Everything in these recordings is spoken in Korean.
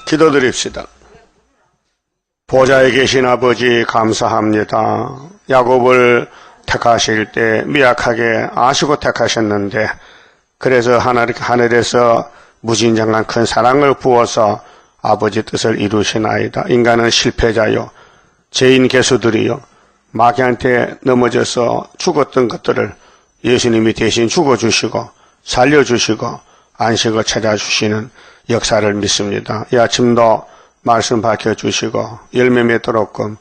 기도드립시다. 보좌에 계신 아버지 감사합니다. 야곱을 택하실 때 미약하게 아시고 택하셨는데 그래서 하늘에서 무진장한 큰 사랑을 부어서 아버지 뜻을 이루시나이다. 인간은 실패자요 죄인 개수들이요 마귀한테 넘어져서 죽었던 것들을 예수님이 대신 죽어주시고 살려주시고 안식을 찾아주시는 역사를 믿습니다. 이 아침도 말씀 밝혀주시고 열매 맺도록끔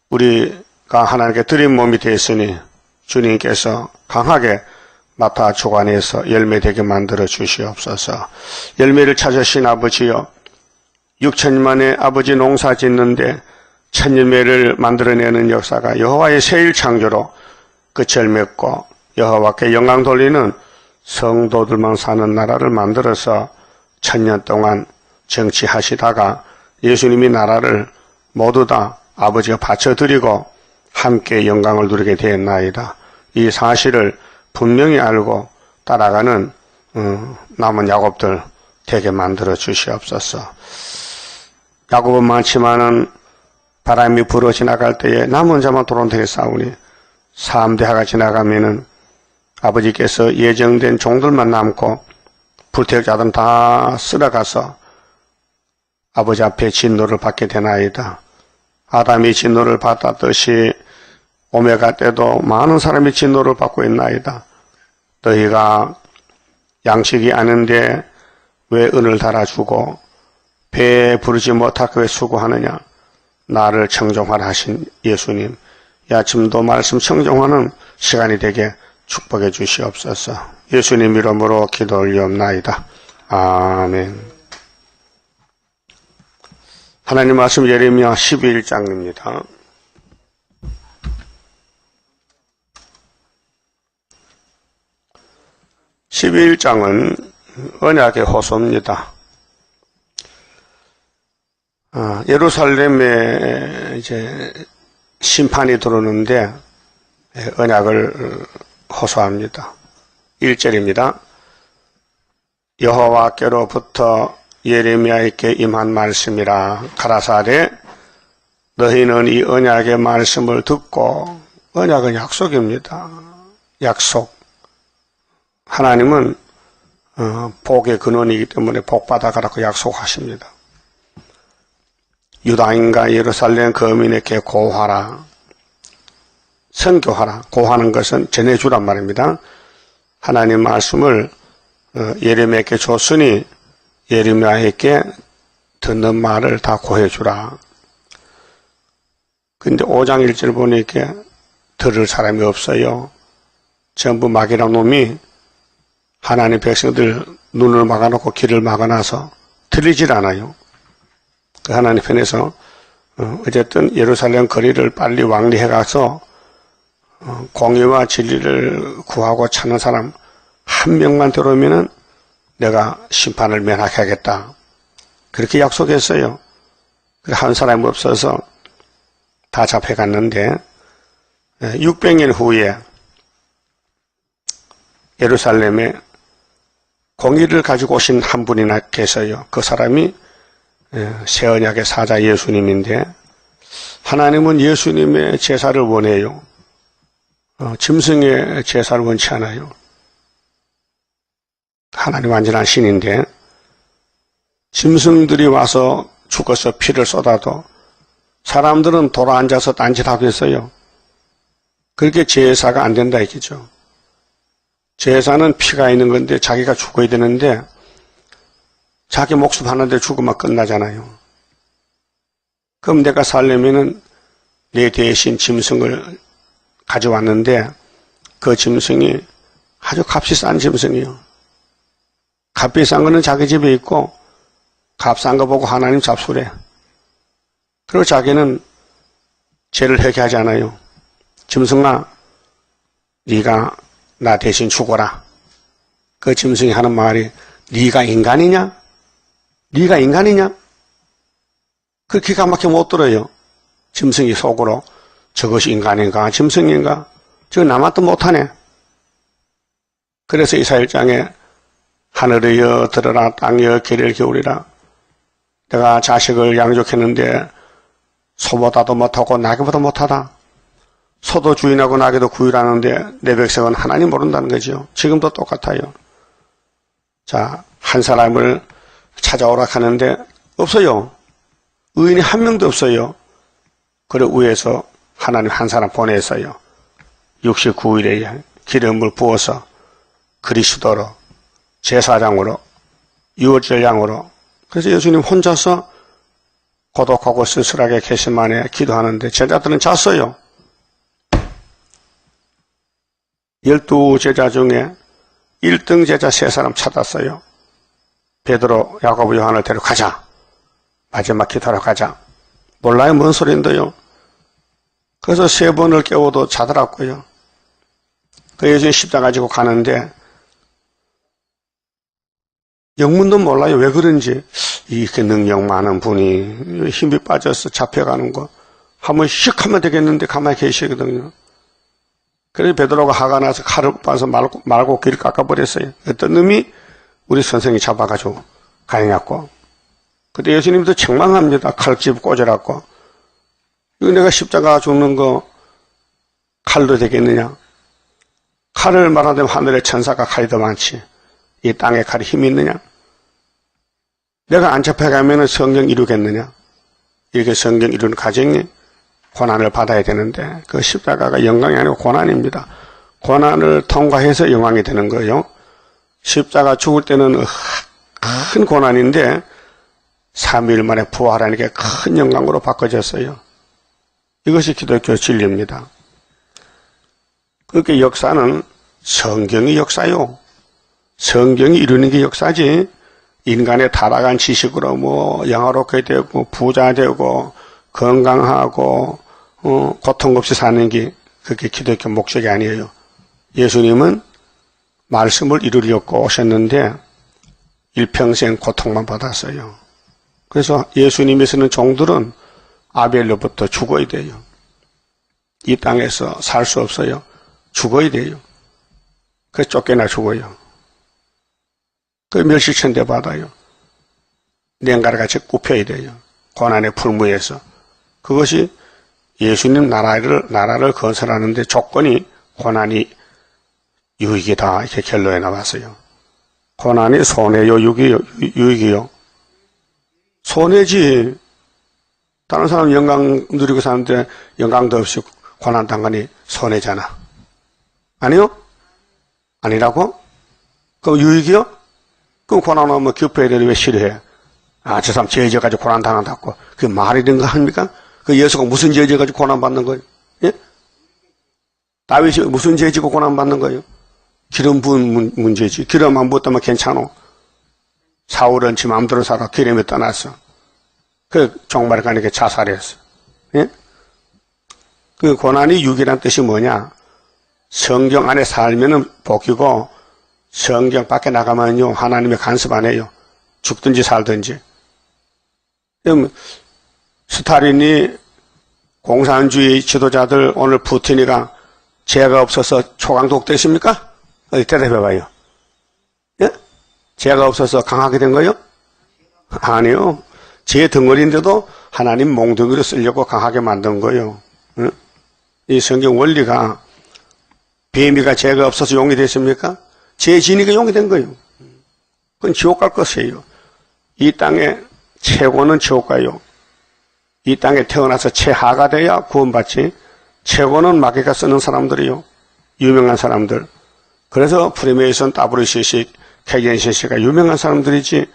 우리가 하나님께 드린 몸이 되었으니 주님께서 강하게 맡아 주관해서 열매되게 만들어 주시옵소서. 열매를 찾으신 아버지여 6천 만에 아버지 농사 짓는데 첫 열매를 만들어내는 역사가 여호와의 새일 창조로 끝을 맺고 여호와께 영광 돌리는 성도들만 사는 나라를 만들어서 1000년 동안 정치하시다가 예수님이 나라를 모두 다 아버지가 바쳐드리고 함께 영광을 누리게 되었나이다. 이 사실을 분명히 알고 따라가는 남은 야곱들 되게 만들어 주시옵소서. 야곱은 많지만은 바람이 불어 지나갈 때에 남은 자만 도론되게 싸우니 3대하가 지나가면은 아버지께서 예정된 종들만 남고 불태울 자들은 다 쓸어가서 아버지 앞에 진노를 받게 되나이다. 아담이 진노를 받았듯이 오메가 때도 많은 사람이 진노를 받고 있나이다. 너희가 양식이 아는데 왜 은을 달아주고 배에 부르지 못하고 왜 수고하느냐. 나를 청종하라 하신 예수님, 이 아침도 말씀 청종하는 시간이 되게 축복해 주시옵소서. 예수님 이름으로 기도 올리옵나이다. 아멘. 하나님 말씀 예레미야 11장입니다. (11장은) 언약의 호소입니다. 예루살렘에 이제 심판이 들어오는데 언약을 호소합니다. 1절입니다. 여호와께로부터 예레미야에게 임한 말씀이라. 가라사대 너희는 이 언약의 말씀을 듣고, 언약은 약속입니다. 약속. 하나님은 복의 근원이기 때문에 복 받아가라고 약속하십니다. 유다인과 예루살렘 거민에게 고하라. 선교하라. 고하는 것은 전해주란 말입니다. 하나님 말씀을 예레미야에게 줬으니 예레미야에게 듣는 말을 다 고해주라. 근데 5장 1절 보니까 들을 사람이 없어요. 전부 마귀란 놈이 하나님 백성들 눈을 막아놓고 길을 막아놔서 들리질 않아요. 그 하나님 편에서 어쨌든 예루살렘 거리를 빨리 왕리해 가서 공의와 진리를 구하고 찾는 사람 한 명만 들어오면은 내가 심판을 면하게 하겠다. 그렇게 약속했어요. 한 사람이 없어서 다 잡혀갔는데 600년 후에 예루살렘에 공의를 가지고 오신 한 분이나 계세요. 그 사람이 새 언약의 사자 예수님인데 하나님은 예수님의 제사를 원해요. 짐승의 제사를 원치 않아요. 하나님 완전한 신인데 짐승들이 와서 죽어서 피를 쏟아도 사람들은 돌아 앉아서 딴짓하고 있어요. 그렇게 제사가 안 된다 이거죠. 제사는 피가 있는 건데 자기가 죽어야 되는데 자기 목숨 하는데 죽으면 끝나잖아요. 그럼 내가 살려면은 내 대신 짐승을 가져왔는데 그 짐승이 아주 값이 싼 짐승이에요. 값이 싼 거는 자기 집에 있고 값싼 거 보고 하나님 잡수래. 그리고 자기는 죄를 회개하지 않아요. 짐승아, 네가 나 대신 죽어라. 그 짐승이 하는 말이 네가 인간이냐? 네가 인간이냐? 그 기가 막혀 못 들어요. 짐승이 속으로 저것이 인간인가 짐승인가? 저 남한테 못하네. 그래서 이사야일장에 하늘이여 들으라 땅이여 귀를 기울이라 내가 자식을 양육했는데 소보다도 못하고 나귀보다 못하다. 소도 주인하고 나귀도 구일하는데 내 백성은 하나님 모른다는 거죠. 지금도 똑같아요. 자, 한 사람을 찾아오라 하는데 없어요. 의인이 한 명도 없어요. 그래 위에서 하나님 한 사람 보내서요. 69일에 기름을 부어서 그리스도로 제사장으로 유월절 양으로 그래서 예수님 혼자서 고독하고 쓸쓸하게 게시만에 기도하는데 제자들은 잤어요. 12제자 중에 1등 제자 3사람 찾았어요. 베드로, 야고보, 요한을 데려가자. 마지막 기도하러 가자. 몰라요. 뭔 소리인데요. 그래서 3번을 깨워도 자더라고요. 그 예수님 십자가 지고 가는데 영문도 몰라요. 왜 그런지. 이렇게 능력 많은 분이 힘이 빠져서 잡혀가는 거 한번 휙 하면 되겠는데 가만히 계시거든요. 그래서 베드로가 화가 나서 칼을 빠서 말고 길을 깎아버렸어요. 어떤 놈이 우리 선생이 잡아가지고 가해놨고. 그때 예수님도 책망합니다. 칼집 꽂아놨고. 이거 내가 십자가 죽는 거 칼도 되겠느냐. 칼을 말하자면 하늘의 천사가 칼이 더 많지. 이 땅에 칼이 힘이 있느냐. 내가 안 잡혀가면 성경 이루겠느냐. 이렇게 성경 이루는 과정에 고난을 받아야 되는데 그 십자가가 영광이 아니고 고난입니다. 고난을 통과해서 영광이 되는 거예요. 십자가 죽을 때는 큰 고난인데 3일 만에 부활하는 게 큰 영광으로 바꿔졌어요. 이것이 기독교 진리입니다. 그렇게 역사는 성경이 역사요. 성경이 이루는 게 역사지 인간의 타락한 지식으로 뭐 영화롭게 되고 부자 되고 건강하고 고통 없이 사는 게 그게 기독교 목적이 아니에요. 예수님은 말씀을 이루려고 오셨는데 일평생 고통만 받았어요. 그래서 예수님이 쓰는 종들은 아벨로부터 죽어야 돼요. 이 땅에서 살 수 없어요. 죽어야 돼요. 그래서 쫓겨나 죽어요. 그 멸시천대 받아요. 냉가리같이 굽혀야 돼요. 고난의 풀무에서. 그것이 예수님 나라를 건설하는데 조건이 고난이 유익이다. 이렇게 결론에 나왔어요. 고난이 손해요, 유익이요? 손해지. 다른 사람 영광 누리고 사는데 영광도 없이 고난 당하니 손해잖아. 아니요? 아니라고? 그럼 유익이요? 그럼 고난 오면 기뻐해야 되는데 왜 싫어해? 아, 저 사람 죄 지어가지고 고난 당한다고. 그게 말이 된 거 아닙니까? 그 예수가 무슨 죄 지어가지고 고난 받는 거예요? 예? 다윗이 무슨 죄 지고 고난 받는 거예요? 기름 부은 문제지. 기름 안 부었다면 괜찮아. 사울은 지 마음대로 살아. 기름에 떠났어. 그 종말에 가니까 자살했어. 예? 그 고난이 유익이란 뜻이 뭐냐? 성경 안에 살면은 복이고 성경 밖에 나가면요 하나님의 간섭 안 해요. 죽든지 살든지. 스탈린이 공산주의 지도자들 오늘 푸틴이가 죄가 없어서 초강독 됐습니까? 어디 대답해봐요. 예? 죄가 없어서 강하게 된 거요? 아니요. 죄 덩어리인데도 하나님 몽둥이로 쓰려고 강하게 만든 거예요. 예? 이 성경 원리가 뱀이가 죄가 없어서 용이 됐습니까? 죄 지니까 용이 된 거예요. 그건 지옥 갈 것이에요. 이 땅의 최고는 지옥 가요. 이 땅에 태어나서 최하가 돼야 구원받지. 최고는 마귀가 쓰는 사람들이요. 유명한 사람들. 그래서 프리메이슨, WCC, KNCC가 유명한 사람들이지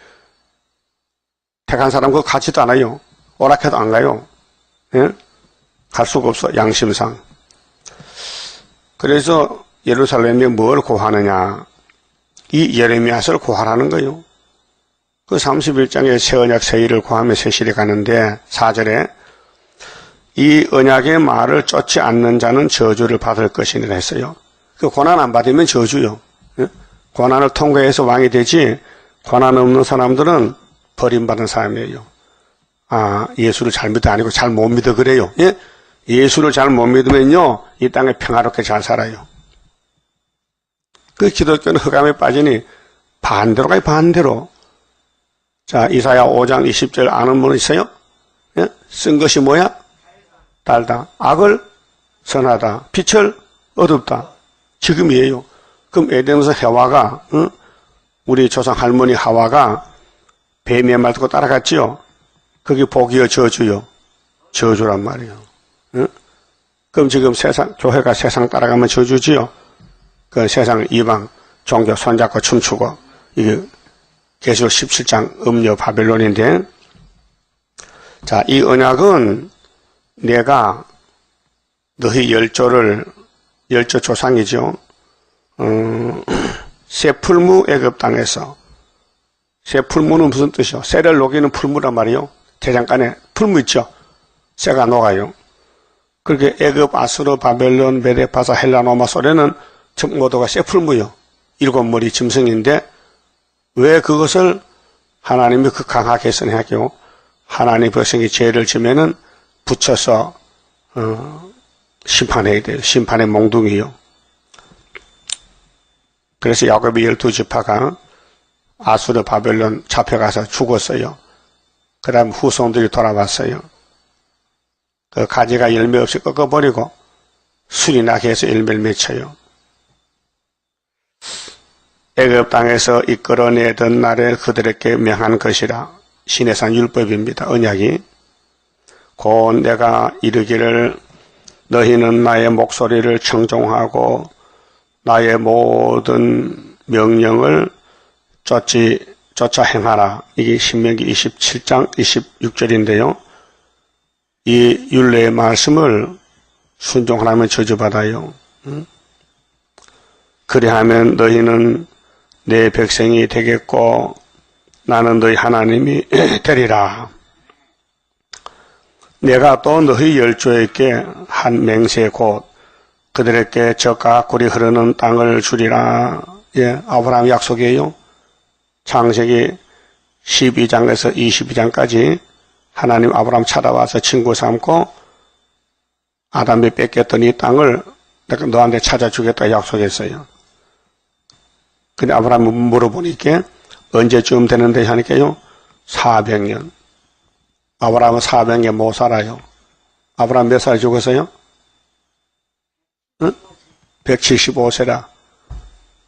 택한 사람 그거 가지도 않아요. 오락해도 안 가요. 예? 갈 수가 없어. 양심상. 그래서 예루살렘에 뭘 고하느냐. 이 예레미야서를 고하라는 거예요. 그 31장에 새 언약 새 일을 고하며 세실에 가는데 4절에 이 언약의 말을 쫓지 않는 자는 저주를 받을 것이니라 했어요. 그 고난 안 받으면 저주요. 고난을 통과해서 왕이 되지 고난 없는 사람들은 버림받은 사람이에요. 아, 예수를 잘 믿어 아니고 잘 못 믿어 그래요. 예? 예수를 잘 못 믿으면요 이 땅에 평화롭게 잘 살아요. 그 기독교는 흑암에 빠지니 반대로 가요. 반대로. 자, 이사야 5장 20절 아는 분 있어요? 예? 쓴 것이 뭐야? 달다. 악을 선하다. 빛을 어둡다. 지금이에요. 그럼 에덴에서 해와가, 우리 조상 할머니 하와가 뱀의 말 듣고 따라갔지요? 그게 복이요, 저주요? 저주란 말이에요. 그럼 지금 세상, 교회가 세상 따라가면 저주지요? 그 세상 이방 종교 손잡고 춤추고, 이게 계시록 17장 음녀 바벨론인데, 자, 이 언약은 내가 너희 열조 조상이죠. 새 풀무 애굽 땅에서, 새 풀무는 무슨 뜻이요? 새를 녹이는 풀무란 말이요. 대장간에 풀무 있죠. 새가 녹아요. 그렇게 애굽, 아수르, 바벨론, 메데파사, 헬라노마, 소련은 모두가 새 풀무요. 7머리 짐승인데 왜 그것을 하나님이 그 강하게 선하게요. 하나님 백성이 죄를 지면은 붙여서 심판해야 돼요. 심판의 몽둥이요. 그래서 야곱의 12지파가 아수르 바벨론 잡혀가서 죽었어요. 그 다음 후손들이 돌아왔어요. 그 가지가 열매 없이 꺾어버리고 술이 나게 해서 열매를 맺혀요. 애굽 땅에서 이끌어내던 날에 그들에게 명한 것이라. 시내산 율법입니다. 언약이. 곧 내가 이르기를 너희는 나의 목소리를 청종하고 나의 모든 명령을 쫓아 행하라. 이게 신명기 27장 26절인데요. 이 율례의 말씀을 순종하면 저주받아요. 그리하면 너희는 내 백성이 되겠고 나는 너희 하나님이 되리라. 내가 또 너희 열조에게 한 맹세 곧 그들에게 젖과 꿀이 흐르는 땅을 주리라. 예, 아브라함 약속이에요. 창세기 12장에서 22장까지 하나님 아브라함 찾아와서 친구 삼고 아담이 뺏겼던 이 땅을 내가 너한테 찾아주겠다 약속했어요. 근데 아브라함이 물어보니까 언제쯤 되는데 하니까요. 400년. 아브라함은 400년 못 살아요. 아브라함 몇 살 죽었어요? 175세라.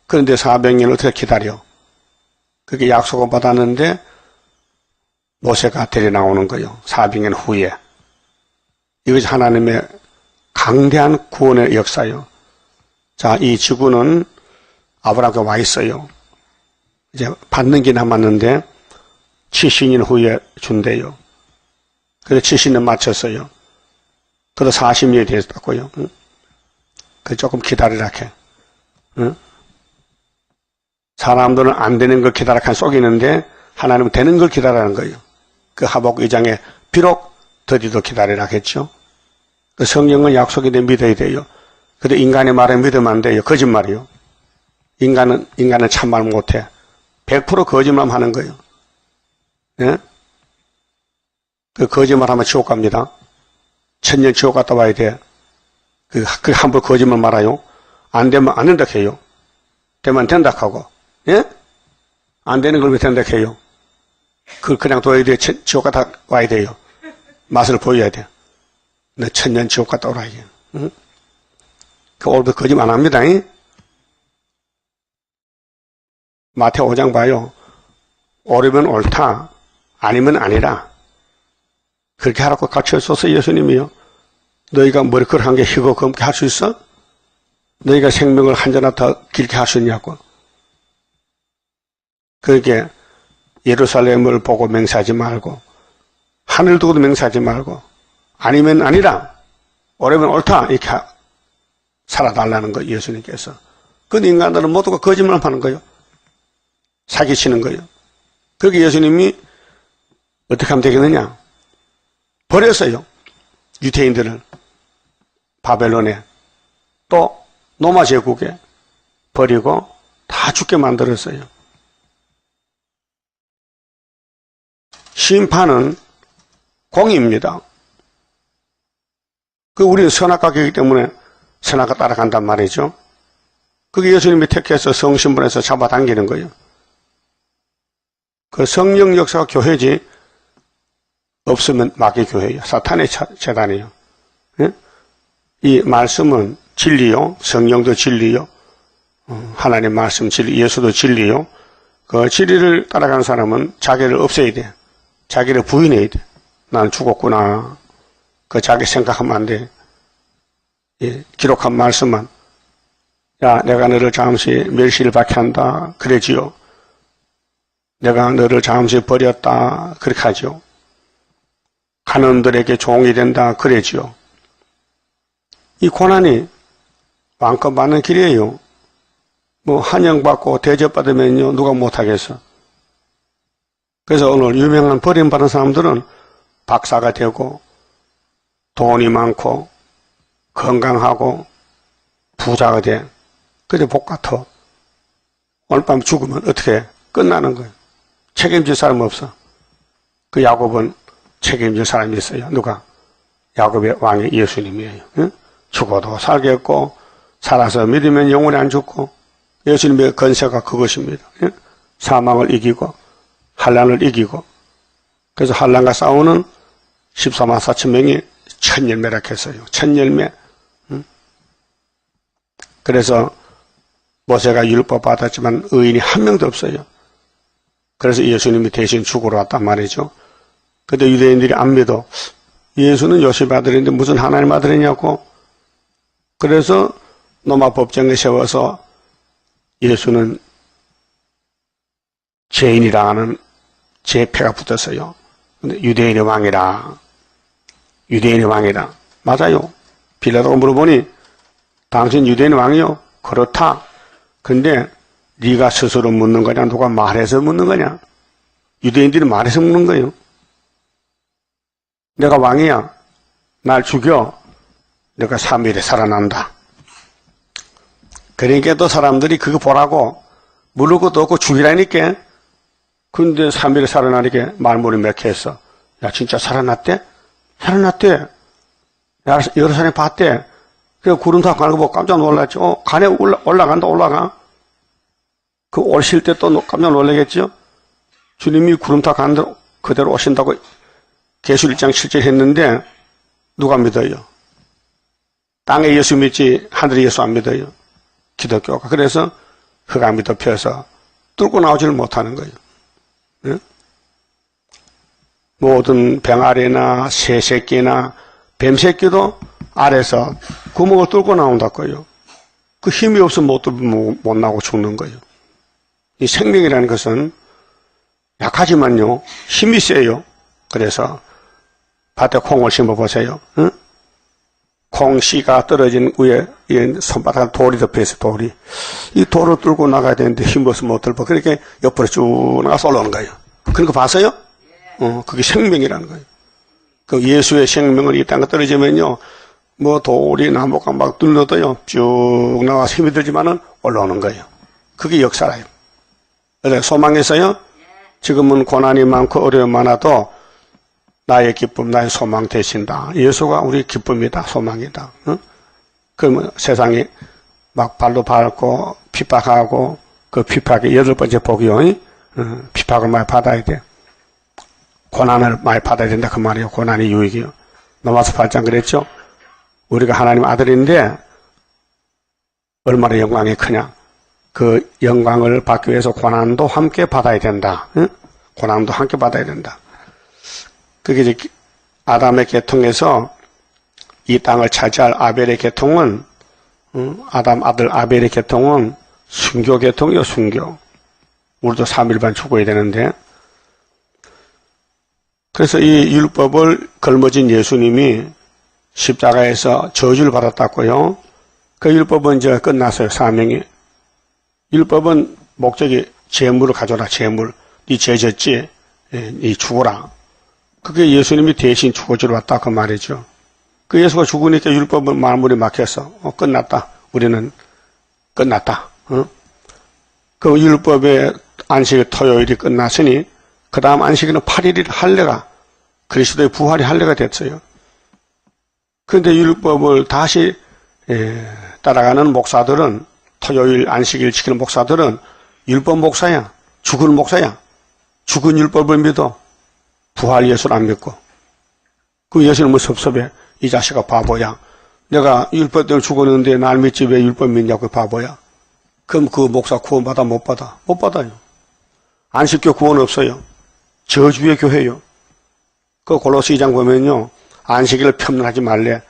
그런데 400년 어떻게 기다려? 그게 약속을 받았는데 모세가 데려 나오는 거예요. 400년 후에. 이것이 하나님의 강대한 구원의 역사예요. 자, 이 지구는 아브라함께 와 있어요. 이제 받는 게 남았는데 70년 후에 준대요. 그래서 70년 맞췄어요. 그래도 40년이 됐다고요. 응? 그 조금 기다리라 해. 응? 사람들은 안 되는 걸 기다리라 속이는데 하나님은 되는 걸 기다리라는 거예요. 그 하박국 2장에 비록 더디도 기다리라 했죠. 그 성경은 약속이 돼 믿어야 돼요. 근데 인간의 말에 믿으면 안 돼요. 거짓말이요. 인간은 참말 못해. 100% 거짓말만 하는 거예요. 예? 그 거짓말하면 지옥 갑니다. 천년 지옥 갔다 와야 돼. 그 함부로 거짓말 말아요. 안 되면 안 된다 해요. 되면 된다 하고. 예? 안 되는 걸 왜 된다 해요. 그걸 그냥 둬야 돼. 지옥 갔다 와야 돼요. 맛을 보여야 돼. 너 천년 지옥 갔다 오라 이게. 응? 그 오늘도 거짓말 안 합니다. 잉? 마태오 5장 봐요. 옳으면 옳다. 아니면 아니라. 그렇게 하라고 가르쳤어서 예수님이요. 너희가 머리카락 한 개 희고 검게 할 수 있어? 너희가 생명을 한 잔 더 길게 할 수 있냐고. 그렇게 예루살렘을 보고 맹세하지 말고 하늘 두고도 맹세하지 말고 아니면 아니라 옳으면 옳다 이렇게 살아달라는 거 예수님께서. 근데 인간들은 모두가 거짓말을 하는 거예요. 사기치는 거예요. 그렇게 예수님이 어떻게 하면 되겠느냐? 버렸어요. 유태인들을 바벨론에 또 로마 제국에 버리고 다 죽게 만들었어요. 심판은 공의입니다. 우리는 선악과이기 때문에 선악과 따라간단 말이죠. 그게 예수님이 택해서 성신분에서 잡아당기는 거예요. 그 성령 역사가 교회지 없으면 마귀 교회예요. 사탄의 재단이에요. 예? 이 말씀은 진리요. 성령도 진리요. 하나님 말씀 진리, 예수도 진리요. 그 진리를 따라가는 사람은 자기를 없애야 돼. 자기를 부인해야 돼. 난 죽었구나. 그 자기 생각하면 안 돼. 예, 기록한 말씀만. 야, 내가 너를 잠시 멸시를 받게 한다. 그러지요. 내가 너를 잠시 버렸다. 그렇게 하죠. 가난들에게 종이 된다. 그러지요. 이 고난이 마음껏 받는 길이에요. 뭐 환영받고 대접받으면요 누가 못하겠어. 그래서 오늘 유명한 버림받은 사람들은 박사가 되고 돈이 많고 건강하고 부자가 돼. 그래 복 같아. 오늘 밤 죽으면 어떻게 끝나는 거예요. 책임질 사람 없어. 그 야곱은 책임질 사람이 있어요. 누가? 야곱의 왕이 예수님이에요. 응? 죽어도 살겠고 살아서 믿으면 영원히 안 죽고 예수님의 건세가 그것입니다. 응? 사망을 이기고 환난을 이기고 그래서 환난과 싸우는 14만 4천 명이 천열매락했어요. 천열매. 응? 그래서 모세가 율법 받았지만 의인이 한 명도 없어요. 그래서 예수님이 대신 죽으러 왔단 말이죠. 근데 유대인들이 안 믿어. 예수는 요셉 아들인데 무슨 하나님 아들이냐고. 그래서 로마 법정에 세워서 예수는 죄인이라 하는 죄패가 붙었어요. 근데 유대인의 왕이라. 유대인의 왕이라. 맞아요. 빌라도가 물어보니 당신 유대인의 왕이요? 그렇다. 근데 네가 스스로 묻는 거냐? 누가 말해서 묻는 거냐? 유대인들이 말해서 묻는 거예요. 내가 왕이야. 날 죽여. 내가 3일에 살아난다. 그러니까 또 사람들이 그거 보라고 물을 것도 없고 죽이라니까. 근데 3일에 살아나니까 말문이 맥혔어. 야 진짜 살아났대? 살아났대. 야 여러 사람이 봤대. 그래서 구름 타고 가는 거 보고 깜짝 놀랐지. 간에 올라간다 올라가. 그 오실 때 또 깜짝 놀라겠죠. 주님이 구름 타고 가는 대로 그대로 오신다고 계시 1장 7절 했는데 누가 믿어요? 땅에 예수 믿지 하늘에 예수 안 믿어요. 기독교가. 그래서 흑암이 덮여서 뚫고 나오지를 못하는 거예요. 네? 모든 병아리나 새새끼나 뱀새끼도 아래서 구멍을 뚫고 나온다고요. 그 힘이 없으면 못 나오고 죽는 거예요. 이 생명이라는 것은 약하지만요 힘이 세요. 그래서 밭에 콩을 심어보세요. 응? 콩씨가 떨어진 위에 손바닥에 돌이 덮여있어요. 돌이. 이 돌을 뚫고 나가야 되는데 힘없으면 못 들고 그렇게 옆으로 쭉 나가서 올라오는 거예요. 그런 거 봤어요? 그게 생명이라는 거예요. 그 예수의 생명을 이 땅에 떨어지면요 뭐 돌이 나무가 막 뚫려도요 쭉 나와서 힘이 들지만은 올라오는 거예요. 그게 역사라요. 그래서 소망에서요 지금은 고난이 많고 어려움이 많아도 나의 기쁨, 나의 소망 되신다. 예수가 우리 기쁨이다, 소망이다. 응? 그러면 세상이 막 발로 밟고 핍박하고 그 핍박의 8번째 복이요. 핍박을 많이 받아야 돼. 고난을 많이 받아야 된다 그 말이에요. 고난이 유익이요. 로마서 8장 그랬죠. 우리가 하나님 아들인데 얼마나 영광이 크냐. 그 영광을 받기 위해서 고난도 함께 받아야 된다. 응? 고난도 함께 받아야 된다. 그게 이제 아담의 계통에서 이 땅을 차지할 아벨의 계통은 아담 아들 아벨의 계통은 순교 계통이요. 순교. 우리도 3일반 죽어야 되는데 그래서 이 율법을 걸머진 예수님이 십자가에서 저주를 받았다고요. 그 율법은 이제 끝났어요. 사명이. 율법은 목적이 재물을 가져라. 재물. 네 죄 졌지? 네 죽어라. 그게 예수님이 대신 죽어주러 왔다 그 말이죠. 그 예수가 죽으니까 율법은 마무리 막혀서 끝났다. 우리는 끝났다. 그 율법의 안식일 토요일이 끝났으니 그 다음 안식일은 8일이 할례가 그리스도의 부활이 할례가 됐어요. 그런데 율법을 다시 따라가는 목사들은 토요일 안식일 지키는 목사들은 율법 목사야. 죽을 목사야. 죽은 율법을 믿어. 부활 예수를 안 믿고. 그 예수는 뭐 섭섭해. 이 자식아 바보야. 내가 율법 때문에 죽었는데 날 믿지 왜 율법 믿냐고 바보야. 그럼 그 목사 구원받아 못 받아? 못 받아요. 안식교 구원 없어요. 저주의 교회요. 그 골로새 2장 보면요. 안식일을 폄훼하지 말래.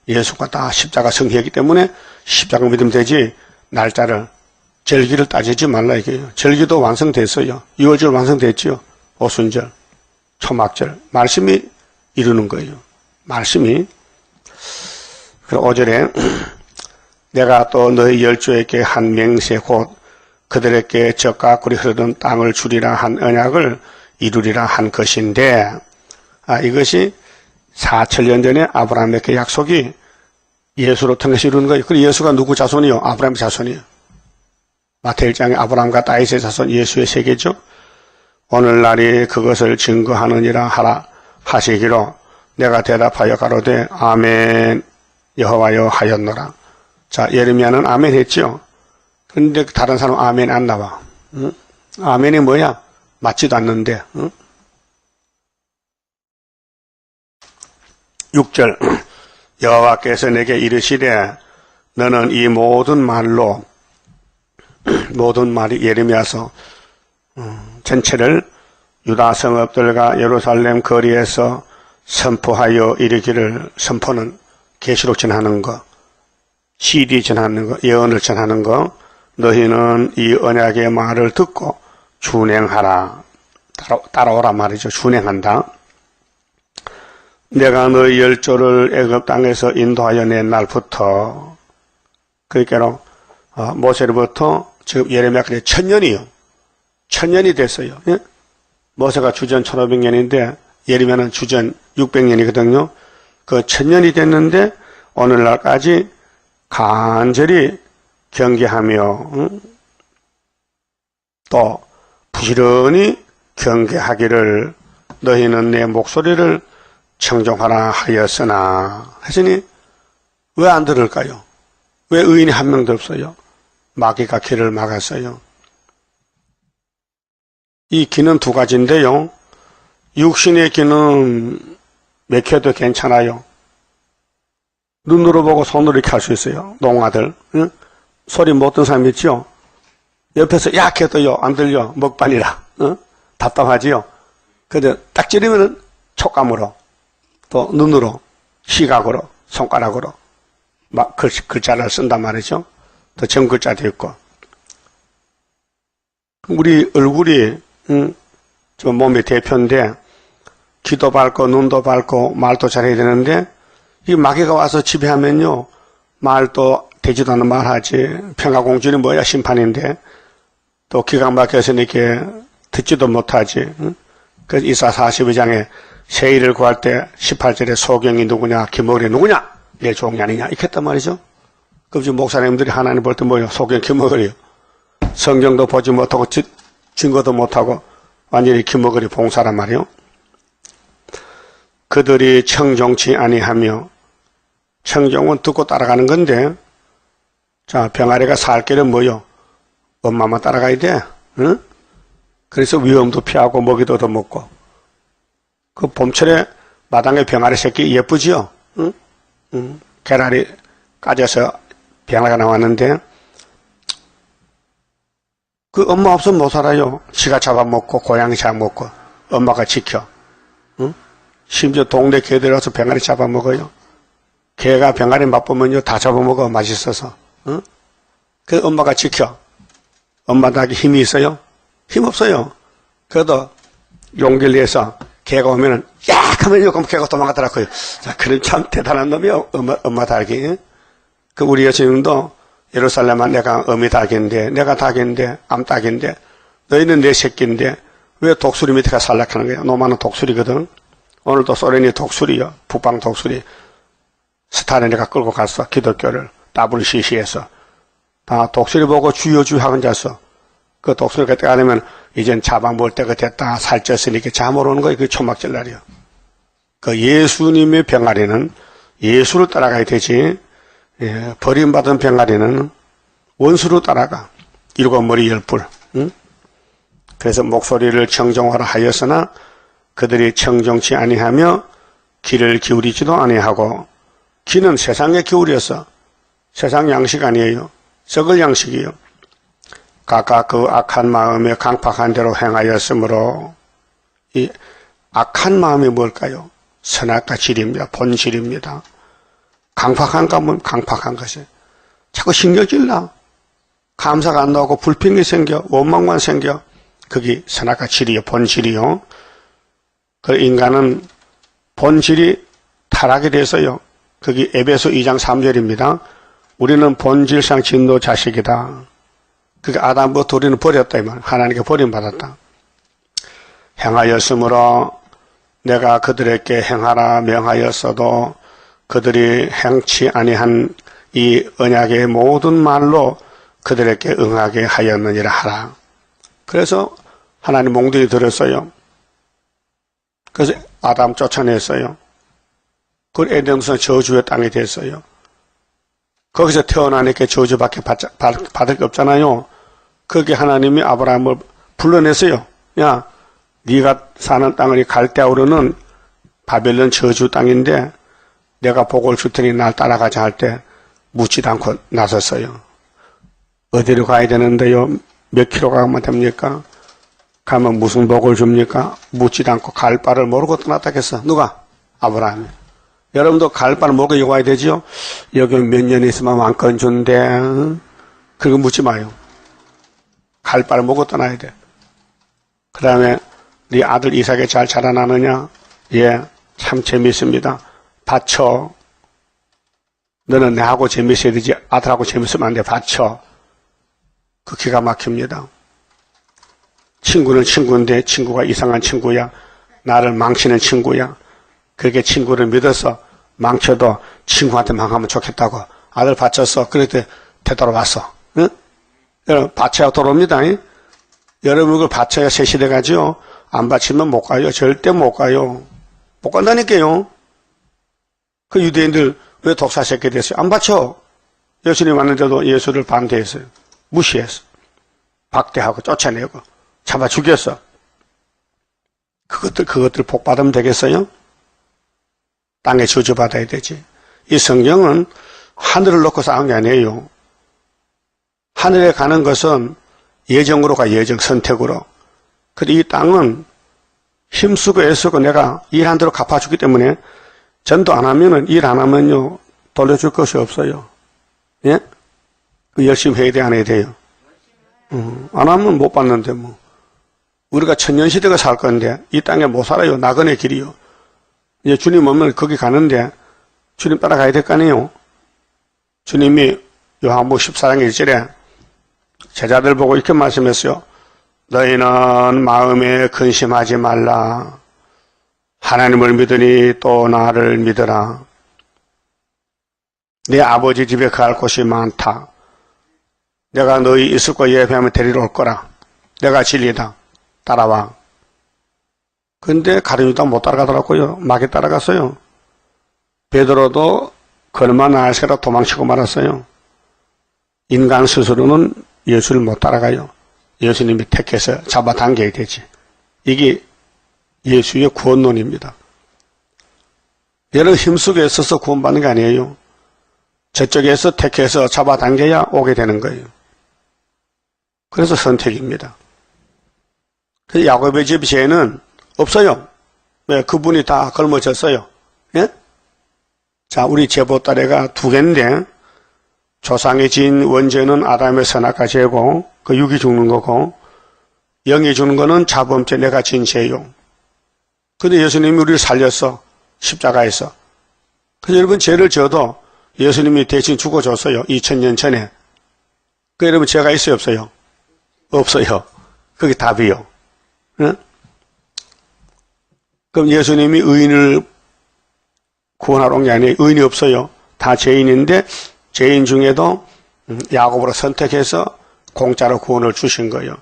예수가 다 십자가 성취했기 때문에 십자가 믿으면 되지. 날짜를 절기를 따지지 말라 이게요. 절기도 완성됐어요. 6월절 완성됐지요. 오순절, 초막절. 말씀이 이루는 거예요. 말씀이. 그리고 5절에 내가 또 너희 열조에게 한 맹세 곧 그들에게 젖과 꿀이 흐르던 땅을 주리라 한 언약을 이루리라 한 것인데 이것이 4천년 전에 아브라함에게 약속이 예수로 통해서 이루는 거예요. 그리고 예수가 누구 자손이요? 아브라함 자손이요. 마태 1장에 아브라함과 다윗의 자손 예수의 세계죠. 오늘날이 그것을 증거하느니라 하라 하시기로 내가 대답하여 가로되 아멘 여호와여 하였노라. 자, 예레미야는 아멘 했죠. 그런데 다른 사람 아멘 안 나와. 응? 아멘이 뭐야? 맞지도 않는데. 응? 6절 여호와께서 내게 이르시되 너는 이 모든 말로 모든 말이 예레미야서 전체를 유다 성읍들과 예루살렘 거리에서 선포하여 이르기를. 선포는 계시록 전하는 거, CD 전하는 거, 예언을 전하는 거. 너희는 이 언약의 말을 듣고 준행하라. 따라오라 말이죠. 준행한다. 내가 너희 열조를 애굽 땅에서 인도하여 낸 날부터 그러니까 모세로부터 지금 예레미야까지 1000년이요. 1000년이 됐어요. 예? 모세가 주전 1500년인데 예레미야는 주전 600년이거든요. 그 1000년이 됐는데 오늘날까지 간절히 경계하며 또 부지런히 경계하기를 너희는 내 목소리를 청종하라 하였으나 하시니 왜 안 들을까요? 왜 의인이 한 명도 없어요? 마귀가 길을 막았어요. 이 길은 두 가지인데요. 육신의 길은 맥혀도 괜찮아요. 눈으로 보고 손으로 이렇게 할 수 있어요. 농아들. 응? 소리 못 듣는 사람 있죠? 옆에서 약해도요 안 들려. 먹반이라. 응? 답답하지요? 근데 딱 찌르면은 촉감으로 또 눈으로 시각으로 손가락으로 막 글자를 쓴단 말이죠. 또 정글자도 있고. 우리 얼굴이 저 몸의 대표인데 귀도 밝고 눈도 밝고 말도 잘해야 되는데 이 마귀가 와서 지배하면요 말도 되지도 않는 말 하지. 평화공주는 뭐야? 심판인데 또 기가 막혀서 이렇게 듣지도 못하지. 그래서 이사 42장에 세일을 구할 때 18절에 소경이 누구냐 김어리 누구냐 내 종이 아니냐 이렇게 했단 말이죠. 그럼 지금 목사님들이 하나님 볼 때 뭐예요? 소경 김어리요. 성경도 보지 못하고 증거도 못하고 완전히 김어리 봉사란 말이요. 그들이 청종치 아니하며 청종은 듣고 따라가는 건데 자 병아리가 살 길은 뭐요? 엄마만 따라가야 돼. 응? 그래서 위험도 피하고 먹이도 더 먹고 그 봄철에 마당에 병아리 새끼 예쁘지요? 응? 계란이 까져서 병아리가 나왔는데 그 엄마 없으면 못 살아요. 지가 잡아먹고 고양이 잡아먹고 엄마가 지켜. 응? 심지어 동네 개들 와서 병아리 잡아먹어요. 개가 병아리 맛보면요 다 잡아먹어 맛있어서. 응? 그 엄마가 지켜. 엄마 닭이 힘이 있어요? 힘 없어요. 그래도 용기를 내서 개가 오면은 약 하면 요금 개가 도망가더라고요. 자, 그럼 참 대단한 놈이요. 엄마 닭이. 그 우리 여친도 예루살렘은 내가 어미 닭인데 내가 닭인데 암닭인데 너희는 내 새끼인데 왜 독수리 밑에 가서 살락하는 거야? 노마는 독수리거든. 오늘도 소련이 독수리요. 북방 독수리. 스타린이가 끌고 갔어. 기독교를 WCC에서. 다 독수리 보고 주여 주여 하고 앉았어. 그 독수리 그때 가면 이젠 잡아먹을 때가 됐다. 살쪘으니까 잠을 오는 거예요. 그게 초막절 날이요. 그 예수님의 병아리는 예수를 따라가야 되지. 예, 버림받은 병아리는 원수로 따라가. 일곱 머리 열 뿔. 응? 그래서 목소리를 청정하라 하였으나 그들이 청정치 아니하며 귀를 기울이지도 아니하고, 귀는 세상의 기울여서 세상 양식 아니에요. 썩을 양식이에요. 각각 그 악한 마음에 강팍한 대로 행하였으므로, 이 악한 마음이 뭘까요? 선악과 질입니다. 본질입니다. 강팍한 감은 강팍한 것이 자꾸 신경질나. 감사가 안 나오고 불평이 생겨, 원망만 생겨. 그게 선악과 질이요, 본질이요. 그 인간은 본질이 타락이 돼서요. 그게 에베소 2장 3절입니다. 우리는 본질상 진노 자식이다. 그게 아담부터 우리는 버렸다 이 말. 하나님께 버림받았다. 행하였으므로 내가 그들에게 행하라 명하였어도 그들이 행치 아니한 이 언약의 모든 말로 그들에게 응하게 하였느니라 하라. 그래서 하나님 몽둥이 들었어요. 그래서 아담 쫓아냈어요. 그 에덴에서 저주의 땅이 됐어요. 거기서 태어나니까 저주밖에 받을 게 없잖아요. 거기 하나님이 아브라함을 불러냈어요. 야, 네가 사는 땅을 갈대아우르는 바벨론 저주 땅인데 내가 복을 줄 테니 날 따라가자 할 때 묻지도 않고 나섰어요. 어디로 가야 되는데요? 몇 킬로 가면 됩니까? 가면 무슨 복을 줍니까? 묻지도 않고 갈 바를 모르고 떠났다겠어. 누가? 아브라함이. 여러분도 갈 바를 모르고 여기 와야 되지요? 여기 몇 년 있으면 왕권 준대. 그거 묻지 마요. 갈 바를 모르고 떠나야 돼. 그 다음에 네 아들 이삭이 잘 자라나느냐? 예, 참 재밌습니다. 받쳐. 너는 내하고 재밌어야 되지 아들하고 재밌으면 안 돼. 받쳐. 그 기가 막힙니다. 친구는 친구인데 친구가 이상한 친구야. 나를 망치는 친구야. 그렇게 친구를 믿어서 망쳐도 친구한테 망하면 좋겠다고 아들 바쳤어. 그랬더니 되돌아왔어. 응? 여러분 바쳐야 돌아옵니다. 응? 여러분 그걸 바쳐야 새 시대 가죠. 안 바치면 못 가요. 절대 못 가요. 못 간다니까요. 그 유대인들 왜 독사 새끼 됐어요? 안 바쳐. 예수님 왔는데도 예수를 반대했어요. 무시했어. 박대하고 쫓아내고 잡아 죽였어. 그것들 복 받으면 되겠어요? 땅에 저주받아야 되지. 이 성경은 하늘을 놓고 싸운 게 아니에요. 하늘에 가는 것은 예정으로 가, 예정, 선택으로. 근데 이 땅은 힘쓰고 애쓰고 내가 일한 대로 갚아주기 때문에 전도 안 하면은, 일 안 하면요, 돌려줄 것이 없어요. 예? 열심히 해야 돼, 안 해야 돼요? 안 하면 못 받는데, 뭐. 우리가 천년시대가 살 건데, 이 땅에 못 살아요. 나그네 길이요. 이제 주님 오면 거기 가는데, 주님 따라가야 될 거 아니에요? 주님이 요한복음 14장 1절에 제자들 보고 이렇게 말씀했어요. 너희는 마음에 근심하지 말라. 하나님을 믿으니 또 나를 믿으라. 내 아버지 집에 갈 곳이 많다. 내가 너희 있을 거 예배하면 데리러 올 거라. 내가 진리다. 따라와. 근데 가룟유다 못 따라가더라고요. 마귀 따라갔어요. 베드로도 걸음만 나아서라 도망치고 말았어요. 인간 스스로는 예수를 못 따라가요. 예수님이 택해서 잡아당겨야 되지. 이게 예수의 구원론입니다. 여러분 힘쓰고 애써서 구원받는 게 아니에요. 저쪽에서 택해서 잡아당겨야 오게 되는 거예요. 그래서 선택입니다. 그래서 야곱의 집 죄는 없어요. 왜? 그분이 다 걸머졌어요. 예? 자, 우리 제보따레가 두 개인데 조상이 지은 원죄는 아담의 선악과 죄고 그 육이 죽는 거고 영이 죽는 거는 자범죄 내가 지은 죄요. 근데 예수님이 우리를 살렸어. 십자가에서. 그래서 여러분 죄를 져도 예수님이 대신 죽어줬어요. 2000년 전에. 그 여러분 죄가 있어요 없어요? 없어요. 그게 답이요. 응? 그럼 예수님이 의인을 구원하러 온 게 아니에요. 의인이 없어요. 다 죄인인데 죄인 중에도 야곱으로 선택해서 공짜로 구원을 주신 거예요.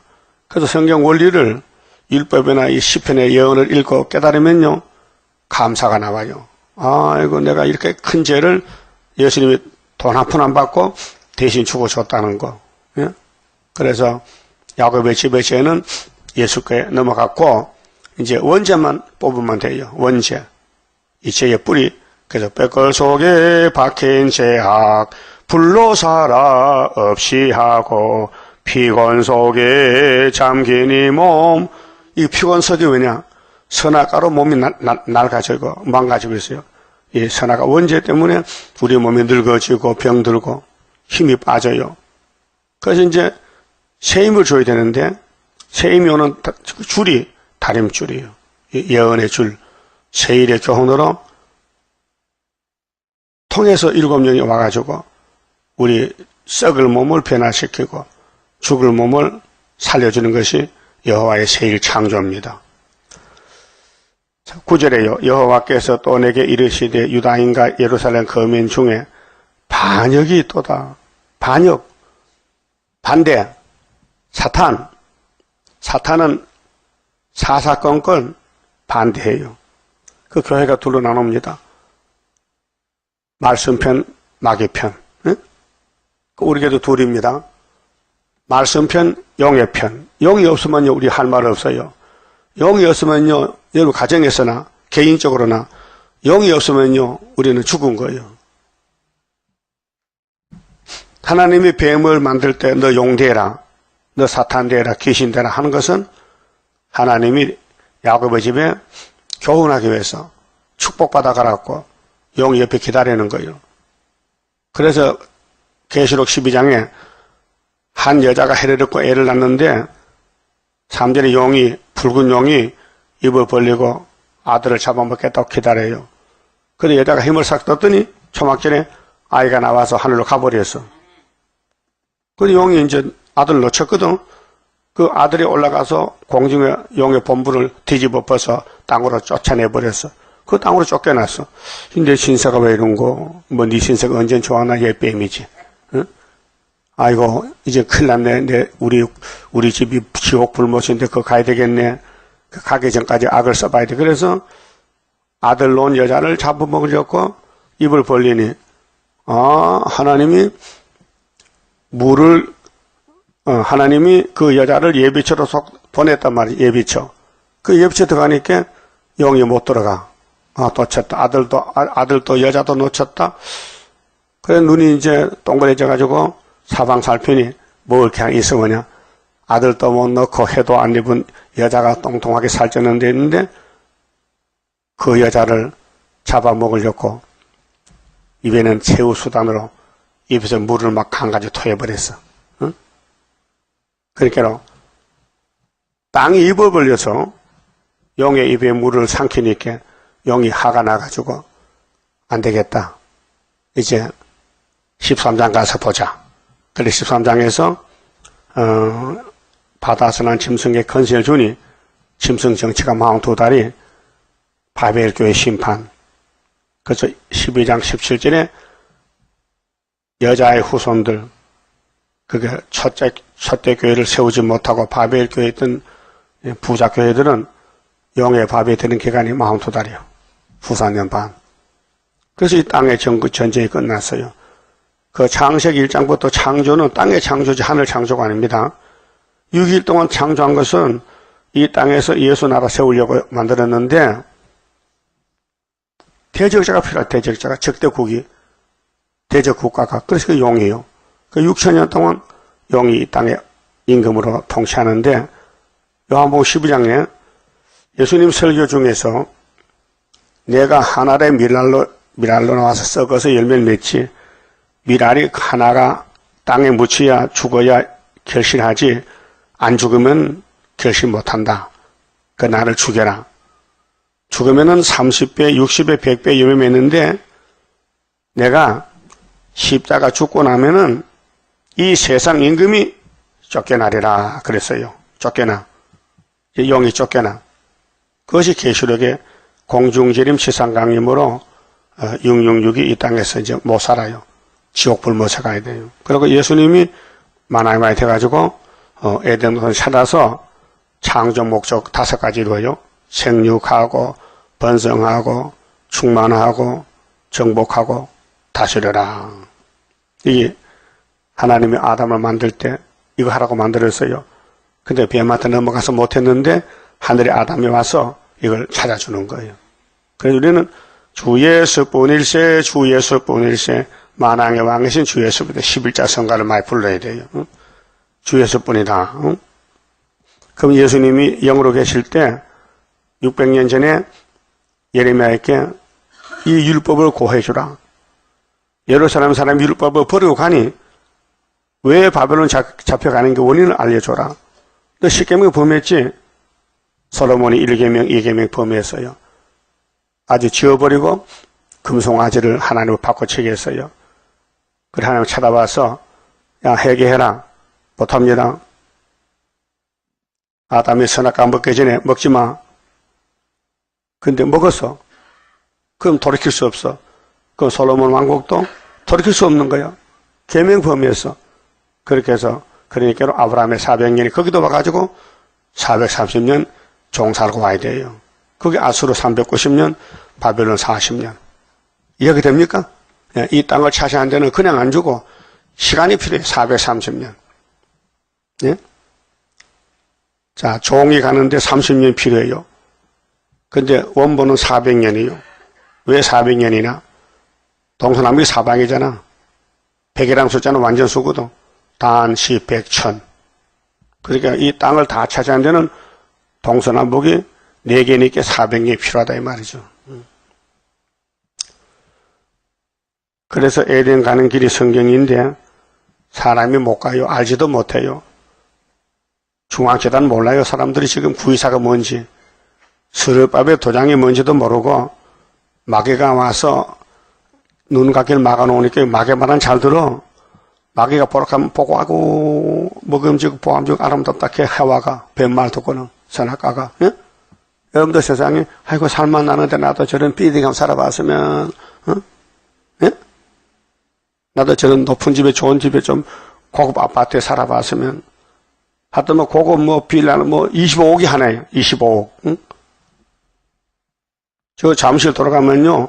그래서 성경 원리를 율법이나 이 시편의 예언을 읽고 깨달으면요. 감사가 나와요. 아이고 내가 이렇게 큰 죄를 예수님이 돈 한 푼 안 받고 대신 죽어줬다는 거. 예? 그래서 야곱의 집의 죄는 예수께 넘어갔고 이제 원죄만 뽑으면 돼요. 원죄. 이 죄의 뿌리. 그래서 뼈골 속에 박힌 죄악 불로 살아 없이 하고 피곤 속에 잠긴 이 몸. 이 피곤 속에 왜냐? 선악가로 몸이 낡아지고 망가지고 있어요. 이 선악가 원죄 때문에 우리 몸이 늙어지고 병들고 힘이 빠져요. 그래서 이제 새 힘을 줘야 되는데 새 힘이 오는 줄이 다림줄이에요. 예언의 줄. 세일의 교훈으로 통해서 7명이 와가지고 우리 썩을 몸을 변화시키고 죽을 몸을 살려주는 것이 여호와의 세일 창조입니다. 9절에요. 여호와께서 또 내게 이르시되 유다인과 예루살렘 거민 중에 반역이 있도다. 반역, 반대, 사탄은 사사건건 반대해요. 그 교회가 둘로 나눕니다. 말씀편, 마귀편. 응? 우리에게도 둘입니다. 말씀편, 영의편. 영이 없으면요, 우리 할 말 없어요. 영이 없으면요, 여러분 가정에서나 개인적으로나 영이 없으면요, 우리는 죽은 거예요. 하나님이 뱀을 만들 때 너 용 되라, 너 사탄 되라, 귀신 되라 하는 것은 하나님이 야곱의 집에 교훈하기 위해서 축복받아 가라고 용이 옆에 기다리는 거예요. 그래서 계시록 12장에 한 여자가 해를 얻고 애를 낳는데 3절에 용이, 붉은 용이 입을 벌리고 아들을 잡아먹겠다고 기다려요. 그런데 여자가 힘을 싹 떴더니 초막절에 아이가 나와서 하늘로 가버렸어. 그런데 용이 이제 아들을 놓쳤거든. 그 아들이 올라가서 공중에 용의 본부를 뒤집어 벗어 땅으로 쫓아내버렸어. 그 땅으로 쫓겨났어. 근데 신세가 왜 이런고? 뭐 네 신세가 언젠 좋아하나? 얘 뱀이지. 응? 아이고 이제 큰일 났네. 우리 집이 지옥 불못인데 그거 가야 되겠네. 그 가기 전까지 악을 써봐야 돼. 그래서 아들 놓은 여자를 잡아먹으려고 입을 벌리니 하나님이 하나님이 그 여자를 예비처로 보냈단 말이에요. 예비처. 그 예비처 들어가니까 영이 못 들어가. 놓쳤다. 아들도 여자도 놓쳤다. 그래 눈이 이제 동그래져가지고 사방 살피니 뭐 이렇게 있으면요. 아들도 못 넣고 해도 안 입은 여자가 똥통하게 살쪄는 데 있는데 그 여자를 잡아먹으려고 입에는 최후 수단으로 입에서 물을 막 강가지 토해버렸어. 응? 그러니까 땅이 입을 벌려서 용의 입에 물을 삼키니까 용이 화가 나가지고 안 되겠다. 이제 13장 가서 보자. 그래서 13장에서 바다에서 난 짐승의 건세를 주니 짐승 정치가 42다리 바벨 교회 심판. 그래서 12장 17절에 여자의 후손들 그게 첫째 교회를 세우지 못하고 바벨 교회에 있던 부자 교회들은 영의 밥이 되는 기간이 42달이요. 후사년 반. 그래서 이 땅의 전쟁이 끝났어요. 그 창세기 1장부터 창조는 땅의 창조지 하늘 창조가 아닙니다. 6일 동안 창조한 것은 이 땅에서 예수 나라 세우려고 만들었는데 대적자가 필요할 대적자가 적대국이 대적국가가 그래서 그 용이에요. 그 6천년 동안 용이 이 땅에 임금으로 통치하는데 요한복음 12장에 예수님 설교 중에서 내가 한 알의 밀알로 나와서 썩어서 열매를 맺지 밀알이 하나가 땅에 묻혀야 죽어야 결실하지 안 죽으면 결실 못한다. 그 나를 죽여라. 죽으면은 30배, 60배, 100배 열매 맺는데 내가 십자가 죽고 나면은 이 세상 임금이 쫓겨나리라 그랬어요. 쫓겨나. 영이 쫓겨나. 그것이 계시록의 공중재림 치상강림으로 666이 이 땅에서 이제 못 살아요. 지옥 불못에 가야 돼요. 그리고 예수님이 만화에 돼가지고 에덴을 찾아서 창조 목적 5가지 이루어요. 생육하고 번성하고 충만하고 정복하고 다스려라. 이게 하나님이 아담을 만들 때 이거 하라고 만들었어요. 근데 뱀한테 넘어가서 못했는데 하늘의 아담이 와서 이걸 찾아주는 거예요. 그래서 우리는 주 예수뿐일세, 주 예수뿐일세, 만왕의 왕이신 주 예수부터 11자 성가를 많이 불러야 돼요. 주 예수뿐이다. 그럼 예수님이 영으로 계실 때 600년 전에 예레미야에게 이 율법을 고해주라. 예루살렘 사람이 율법을 버리고 가니 왜 바벨론 잡혀가는 게 원인을 알려줘라. 너 10계명 범했지? 솔로몬이 1계명, 2계명 범했어요. 아주 지워버리고 금송아지를 하나님을 바꿔치게 했어요. 그래 하나님 찾아와서 야 회개해라. 못합니다. 아담이 선악과 먹기 전에 먹지 마. 근데 먹었어. 그럼 돌이킬 수 없어. 그럼 솔로몬 왕국도 돌이킬 수 없는 거야. 계명 범위에서. 그렇게 해서 그러니까 아브라함의 400년이 거기도 와가지고 430년 종 살고 와야 돼요. 거기 아수르 390년, 바벨론 40년. 이해가 됩니까? 이 땅을 차지한 데는 그냥 안 주고 시간이 필요해. 430년. 예? 자, 종이 가는데 30년 필요해요. 근데 원본은 400년이에요. 왜 400년이나? 동서남북이 사방이잖아. 100이라는 숫자는 완전 수거든. 단, 시, 백, 천. 그러니까 이 땅을 다 차지한 데는 동서남북이 4개니까 400년이 필요하다 이 말이죠. 그래서 에덴 가는 길이 성경인데 사람이 못 가요. 알지도 못해요. 중앙재단 몰라요. 사람들이 지금 구의사가 뭔지. 스르밥의 도장이 뭔지도 모르고 마귀가 와서 눈각기를 막아놓으니까 마귀만은 잘 들어. 마귀가 보락하면 보고하고 먹음직고 보암직고 아름답다게 해와가 뱀말 듣고는 선악과가. 예? 여러분들 세상에 아이고 살만 나는데 나도 저런 비딩함 살아봤으면 예? 나도 저런 높은 집에 좋은 집에 좀 고급 아파트에 살아봤으면 하여튼 뭐 고급 뭐 빌라는 뭐 25억이 하나예요. 25억. 응? 저 잠실 돌아가면요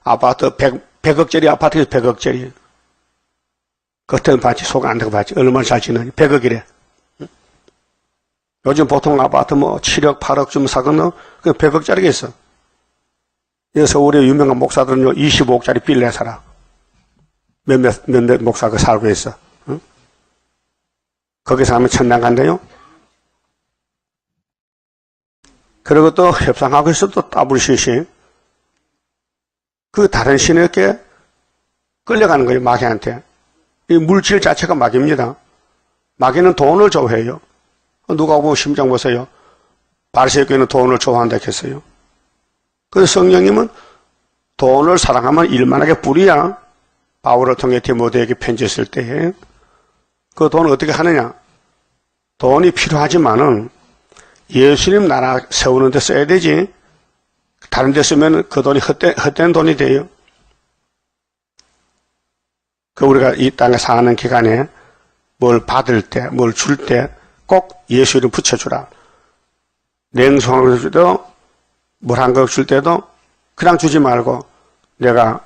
아파트 100억짜리 아파트에서 100억짜리. 겉은 봤지 속 안 들어가 봤지 얼마나 잘 지내니 100억이래. 응? 요즘 보통 아파트 뭐 7억 8억 좀 사거나 그 100억짜리가 있어. 여기 서울의 유명한 목사들은요 25억짜리 빌라에 살아. 몇몇 목사가 살고 있어. 응? 거기서 하면 천당 간대요. 그리고 또 협상하고 있어 또 더블시시. 그 다른 신에게 끌려가는 거예요. 마귀한테. 이 물질 자체가 마귀입니다. 마귀는 돈을 좋아해요. 누가 보면 심장 보세요. 바리새교는 돈을 좋아한다 했어요. 그래서 성령님은 돈을 사랑하면 일만하게 뿌리야. 바울을 통해 디모데에게 편지 쓸 때 그 돈을 어떻게 하느냐? 돈이 필요하지만은 예수님 나라 세우는 데 써야 되지. 다른 데 쓰면 그 돈이 헛된 돈이 돼요. 그 우리가 이 땅에 사는 기간에 뭘 받을 때, 뭘 줄 때 꼭 예수 이름 붙여주라. 냉수함을 줄 때도 물 한 그릇 줄 때도 그냥 주지 말고 내가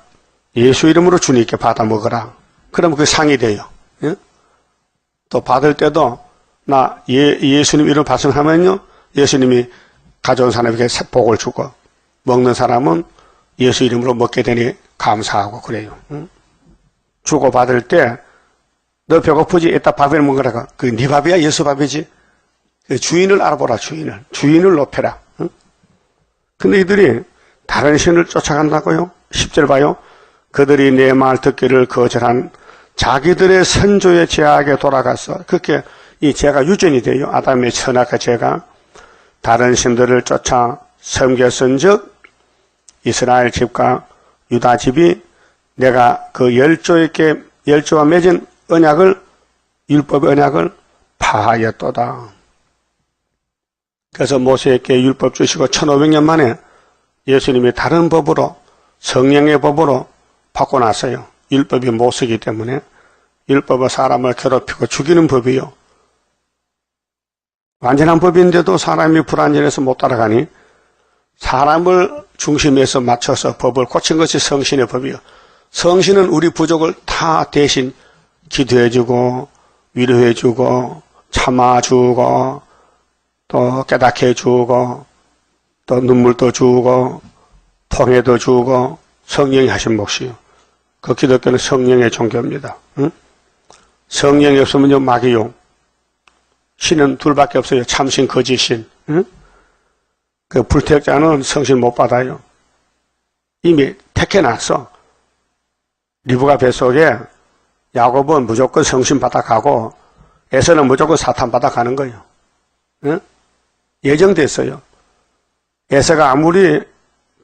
예수 이름으로 주님께 받아 먹어라. 그러면 그게 상이 돼요. 예? 또 받을 때도 나 예수님 이름 발송하면요 예수님이 가져온 사람에게 복을 주고 먹는 사람은 예수 이름으로 먹게 되니 감사하고 그래요. 응? 주고 받을 때 너 배고프지? 이따 밥을 먹으라고. 그게 네 밥이야? 예수 밥이지? 주인을 알아보라. 주인을 높여라. 응? 근데 이들이 다른 신을 쫓아간다고요? 10절 봐요. 그들이 내 말 듣기를 거절한 자기들의 선조의 죄악에 돌아가서 그렇게 이 죄가 유전이 돼요. 아담의 선악의 죄가 다른 신들을 쫓아 섬겼은즉 이스라엘 집과 유다 집이 내가 그 열조와 맺은 언약을 율법의 언약을 파하였도다. 그래서 모세에게 율법 주시고 1500년 만에 예수님이 다른 법으로 성령의 법으로 바꿔놨어요. 율법이 못 쓰기 때문에 율법은 사람을 괴롭히고 죽이는 법이요. 완전한 법인데도 사람이 불완전해서 못 따라가니 사람을 중심에서 맞춰서 법을 고친 것이 성신의 법이요. 성신은 우리 부족을 다 대신 기도해주고 위로해주고 참아주고 또 깨닫게 해주고, 또 눈물도 주고, 통해도 주고, 성령이 하신 몫이요. 그 기독교는 성령의 종교입니다. 응? 성령이 없으면요, 마귀요. 신은 둘밖에 없어요. 참신, 거짓신. 응? 그 불택자는 성신 못 받아요. 이미 택해놨어. 리브가 뱃속에 야곱은 무조건 성신 받아가고 에서는 무조건 사탄 받아가는 거예요. 응? 예정됐어요. 에서가 아무리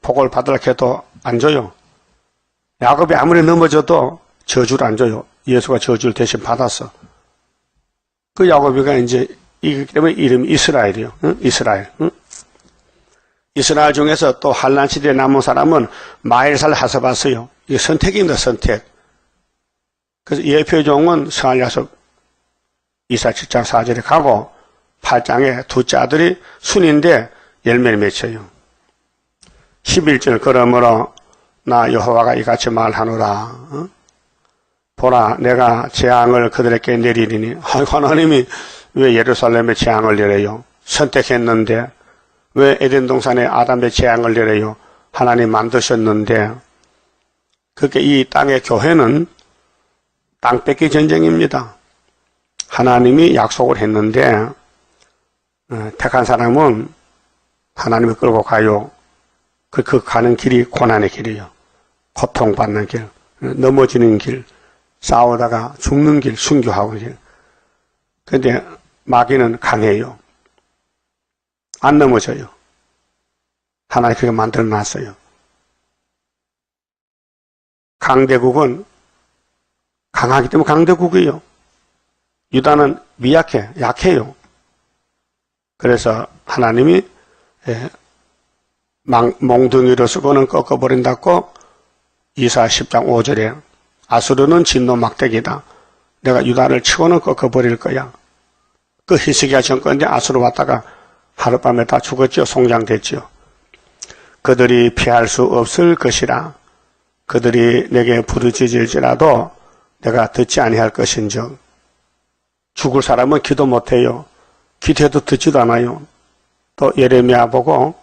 복을 받으려 해도 안 줘요. 야곱이 아무리 넘어져도 저주를 안 줘요. 예수가 저주를 대신 받았어. 그 야곱이가 이제 이기 때문에 이름이 이스라엘이요. 응? 이스라엘. 응? 이스라엘 중에서 또 한란 시대에 남은 사람은 마엘살 하서바스요. 이게 선택입니다. 선택. 그래서 예표종은 성할야섭 2사 7장 4절에 가고 8장에 둘째 아들이 순인데 열매를 맺혀요. 11절 그러므로 나 여호와가 이같이 말하노라. 보라 내가 재앙을 그들에게 내리리니. 하나님이 왜 예루살렘에 재앙을 내려요? 선택했는데. 왜 에덴 동산에 아담의 재앙을 내려요? 하나님 만드셨는데. 그렇게 이 땅의 교회는 땅 뺏기 전쟁입니다. 하나님이 약속을 했는데 택한 사람은 하나님을 끌고 가요. 그 가는 길이 고난의 길이에요. 고통받는 길, 넘어지는 길, 싸우다가 죽는 길, 순교하는 길. 그런데 마귀는 강해요. 안 넘어져요. 하나님 그렇게 만들어 놨어요. 강대국은 강하기 때문에 강대국이에요. 유다는 미약해, 약해요. 그래서 하나님이 몽둥이로 쓰고는 꺾어버린다고 이사 10장 5절에 아수르는 진노 막대기다. 내가 유다를 치고는 꺾어버릴 거야. 그 히스기야 정권인데 아수르 왔다가 하룻밤에 다 죽었죠. 송장됐죠. 그들이 피할 수 없을 것이라. 그들이 내게 부르짖을지라도 내가 듣지 아니할 것인즉. 죽을 사람은 기도 못해요. 기도해도 듣지도 않아요. 또 예레미야 보고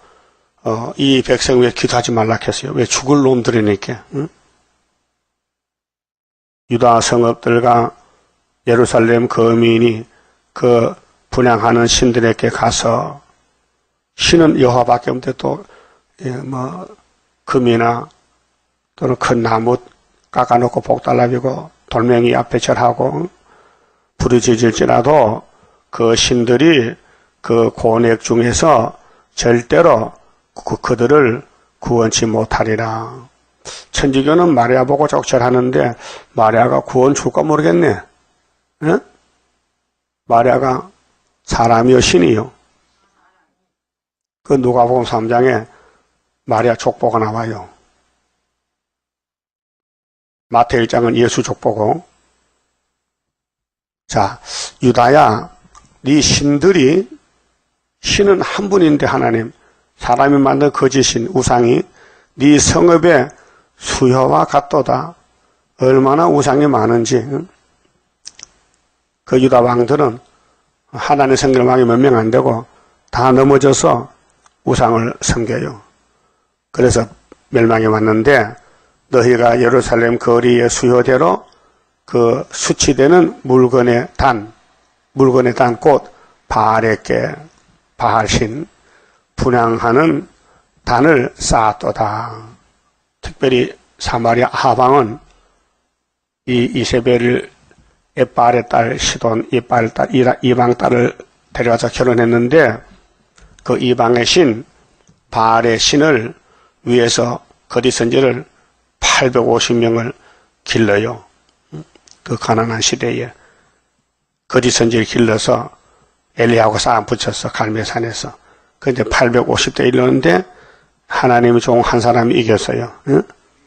이 백성 왜 기도하지 말라 했어요. 왜 죽을 놈들이니까. 응? 유다 성읍들과 예루살렘 거민이 그 분향하는 신들에게 가서 신은 여호와밖에 없는데 또 금이나 또는 큰 나무 깎아놓고 복달라비고 돌멩이 앞에 절하고 부르짖을지라도 그 신들이 그 고넥 중에서 절대로 그들을 구원치 못하리라. 천주교는 마리아 보고 적절하는데 마리아가 구원 줄까 모르겠네. 에? 마리아가 사람이요 신이요. 그 누가복음 3장에 마리아 족보가 나와요. 마태 1장은 예수 족보고. 자, 유다야, 네 신들이 신은 한 분인데 하나님 사람이 만든 거짓신 우상이 네 성읍의 수효와 같도다. 얼마나 우상이 많은지. 그 유다 왕들은 하나님 섬기는 왕이 몇 명 안 되고 다 넘어져서 우상을 섬겨요. 그래서 멸망이 왔는데 너희가 예루살렘 거리의 수요대로 그 수치되는 물건의 단 곧 바알에게 바알신 분향하는 단을 쌓았도다. 특별히 사마리아 하방은 이 이세벨을 에발의 딸 시돈, 이발의 딸 이방 딸을 데려와서 결혼했는데 그 이방의 신 바알의 신을 위해서 거짓 선지를 850명을 길러요. 그 가난한 시대에 거짓 선지를 길러서 엘리야하고 싸움 붙였어. 갈멜산에서. 그런데 850대 이르는데 하나님의 종 한 사람이 이겼어요.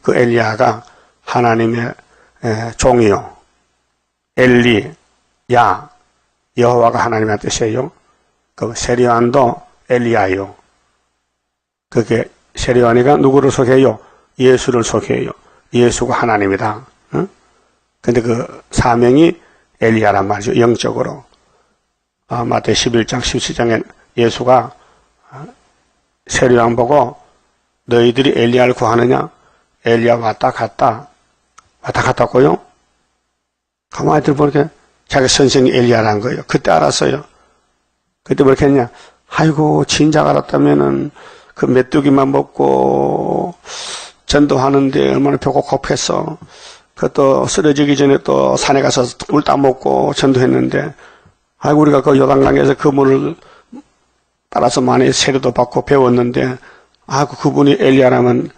그 엘리야가 하나님의 종이요. 엘리야, 여호와가 하나님의 뜻이에요. 그 세리완도 엘리야요. 그게 세리완이가 누구를 소개해요? 예수를 소개해요. 예수가 하나님이다. 근데 그 사명이 엘리야란 말이죠. 영적으로. 마태 11장 17장에 예수가 세례요한 보고 너희들이 엘리야를 구하느냐? 엘리야 왔다 갔다고요? 가만히 들어보니까 자기 선생이 엘리야라는 거예요. 그때 알았어요. 그때 뭐 이렇게 했냐? 아이고 진작 알았다면은 그 메뚜기만 먹고 전도하는데 얼마나 배고팠겠어. 그것도 쓰러지기 전에 또 산에 가서 꿀 따먹고 전도했는데 아이고 우리가 그 요단강에서 그 물을 따라서 많이 세례도 받고 배웠는데 아이고 그분이 엘리야라면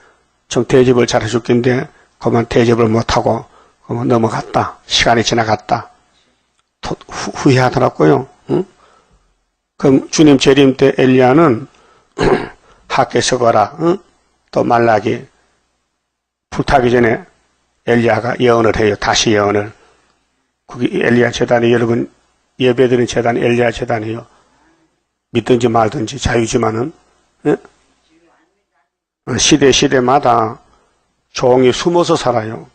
좀 대접을 잘해줄 텐데 그만 대접을 못하고 그만 넘어갔다. 시간이 지나갔다. 후회하더라고요. 응? 그럼 주님 재림 때 엘리야는 학교에 서거라. 응? 또 말라기 불타기 전에 엘리야가 예언을 해요. 다시 예언을. 그게 엘리야 재단이 여러분 예배드리는 재단이 엘리야 재단이에요. 믿든지 말든지 자유지만은 예? 시대마다 종이 숨어서 살아요.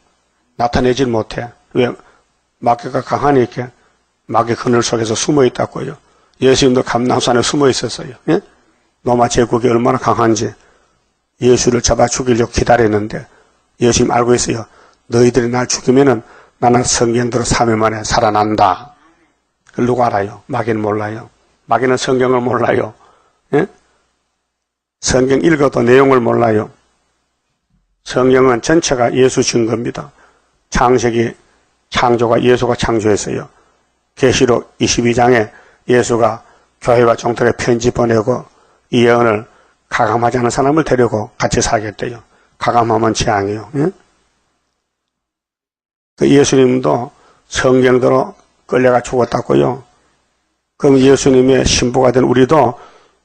나타내질 못해. 왜? 마귀가 강하니 이렇게 마귀 그늘 속에서 숨어 있다고요. 예수님도 감람산에 숨어 있었어요. 예? 로마 제국이 얼마나 강한지 예수를 잡아 죽이려고 기다렸는데 예수님 알고 있어요. 너희들이 날 죽이면은 나는 성경대로 3일 만에 살아난다. 그걸 누가 알아요? 마귀는 몰라요. 마귀는 성경을 몰라요. 예? 성경 읽어도 내용을 몰라요. 성경은 전체가 예수 증거입니다. 창세기 창조가 예수가 창조했어요. 계시록 22장에 예수가 교회와 종들에게 편지 보내고 이 예언을 가감하지 않은 사람을 데리고 같이 살겠대요. 가감하면 재앙이에요. 예? 그 예수님도 성경대로 끌려가 죽었다고요. 그럼 예수님의 신부가 된 우리도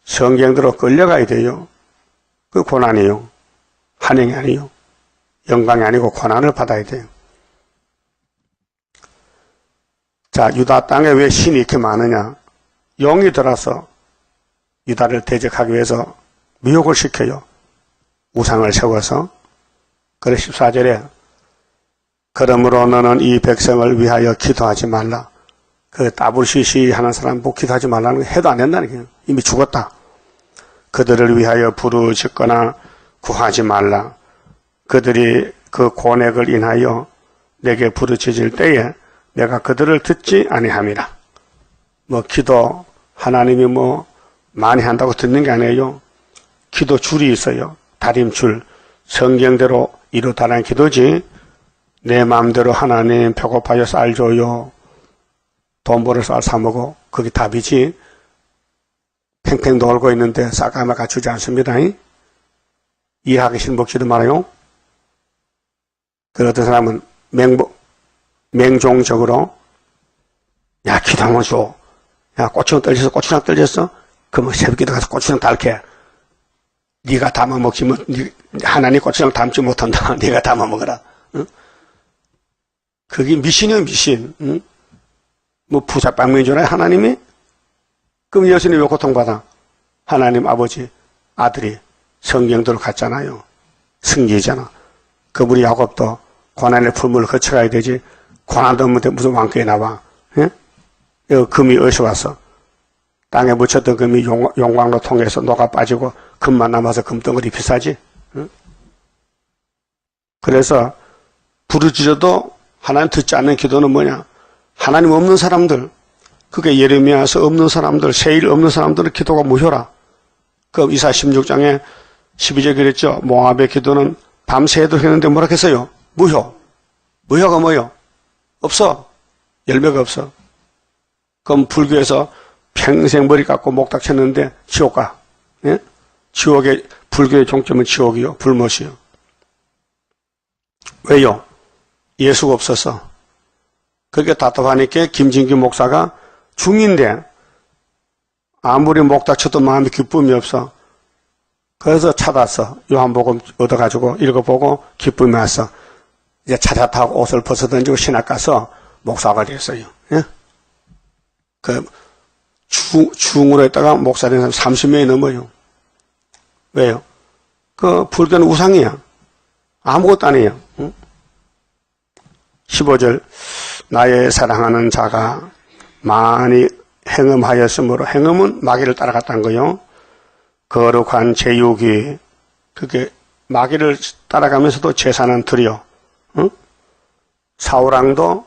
성경대로 끌려가야 돼요. 그 고난이요. 한행이 아니요. 영광이 아니고 고난을 받아야 돼요. 자, 유다 땅에 왜 신이 이렇게 많으냐? 용이 들어서 유다를 대적하기 위해서 미혹을 시켜요. 우상을 세워서. 그래 14절에 그러므로 너는 이 백성을 위하여 기도하지 말라. 그 따블시시 하는 사람 꼭 기도하지 말라는 거 해도 안 된다는 거예요. 이미 죽었다. 그들을 위하여 부르짖거나 구하지 말라. 그들이 그 고뇌를 인하여 내게 부르짖을 때에 내가 그들을 듣지 아니함이라. 뭐 기도 하나님이 뭐 많이 한다고 듣는 게 아니에요. 기도 줄이 있어요. 다림줄. 성경대로 이루다라는 기도지. 내 마음대로 하나님 배고파요 쌀 줘요. 돈 벌어 쌀 사 먹어. 그게 답이지. 팽팽 놀고 있는데 쌀가마가 주지 않습니다. 이해하기 싫으면 먹지도 말아요. 그 어떤 사람은 맹종적으로 야 기도하면 줘. 야 고추장 떨렸어. 고추장 떨렸어. 그러면 새벽기도 가서 고추장 달게. 네가 담아 먹지면 하나님 고추장 담지 못한다. 네가 담아 먹어라. 응? 그게 미신이요 미신. 응? 뭐 부자빵면 주나요 하나님이? 그럼 예수님이 왜 고통받아? 하나님 아버지 아들이 성경대로 갔잖아요. 승리잖아. 그분이 야곱도 고난의 풀물을 거쳐가야 되지. 고난도 없는데 무슨 왕께 나와. 예? 여기 금이 어디서 왔어? 땅에 묻혔던 금이 용광로 통해서 녹아 빠지고 금만 남아서 금덩어리 비싸지. 응? 그래서 부르짖어도 하나님 듣지 않는 기도는 뭐냐? 하나님 없는 사람들, 그게 예레미야서 없는 사람들, 세일 없는 사람들은 기도가 무효라. 그 이사 16장에 12절 그랬죠. 모압의 기도는 밤새도 했는데 뭐라 했어요? 무효. 무효가 뭐요? 없어. 열매가 없어. 그럼 불교에서 평생 머리 깎고 목닥 쳤는데 지옥 가. 예? 지옥의, 불교의 종점은 지옥이요. 불못이요. 왜요? 예수가 없어서. 그렇게 답답하니까 김진규 목사가 중인데 아무리 목닥 쳐도 마음에 기쁨이 없어. 그래서 찾았어. 요한복음 얻어가지고 읽어보고 기쁨이 왔어. 이제 차차 타고 옷을 벗어던지고 신학 가서 목사가 됐어요. 예? 그 중으로 했다가 목사 된 사람 30명이 넘어요. 왜요? 그 불교는 우상이야. 아무것도 아니에요. 응? 15절 나의 사랑하는 자가 많이 행음하였으므로, 행음은 마귀를 따라갔다는 거요. 거룩한 제육이, 그게 마귀를 따라가면서도 제사는 드려. 응? 사울왕도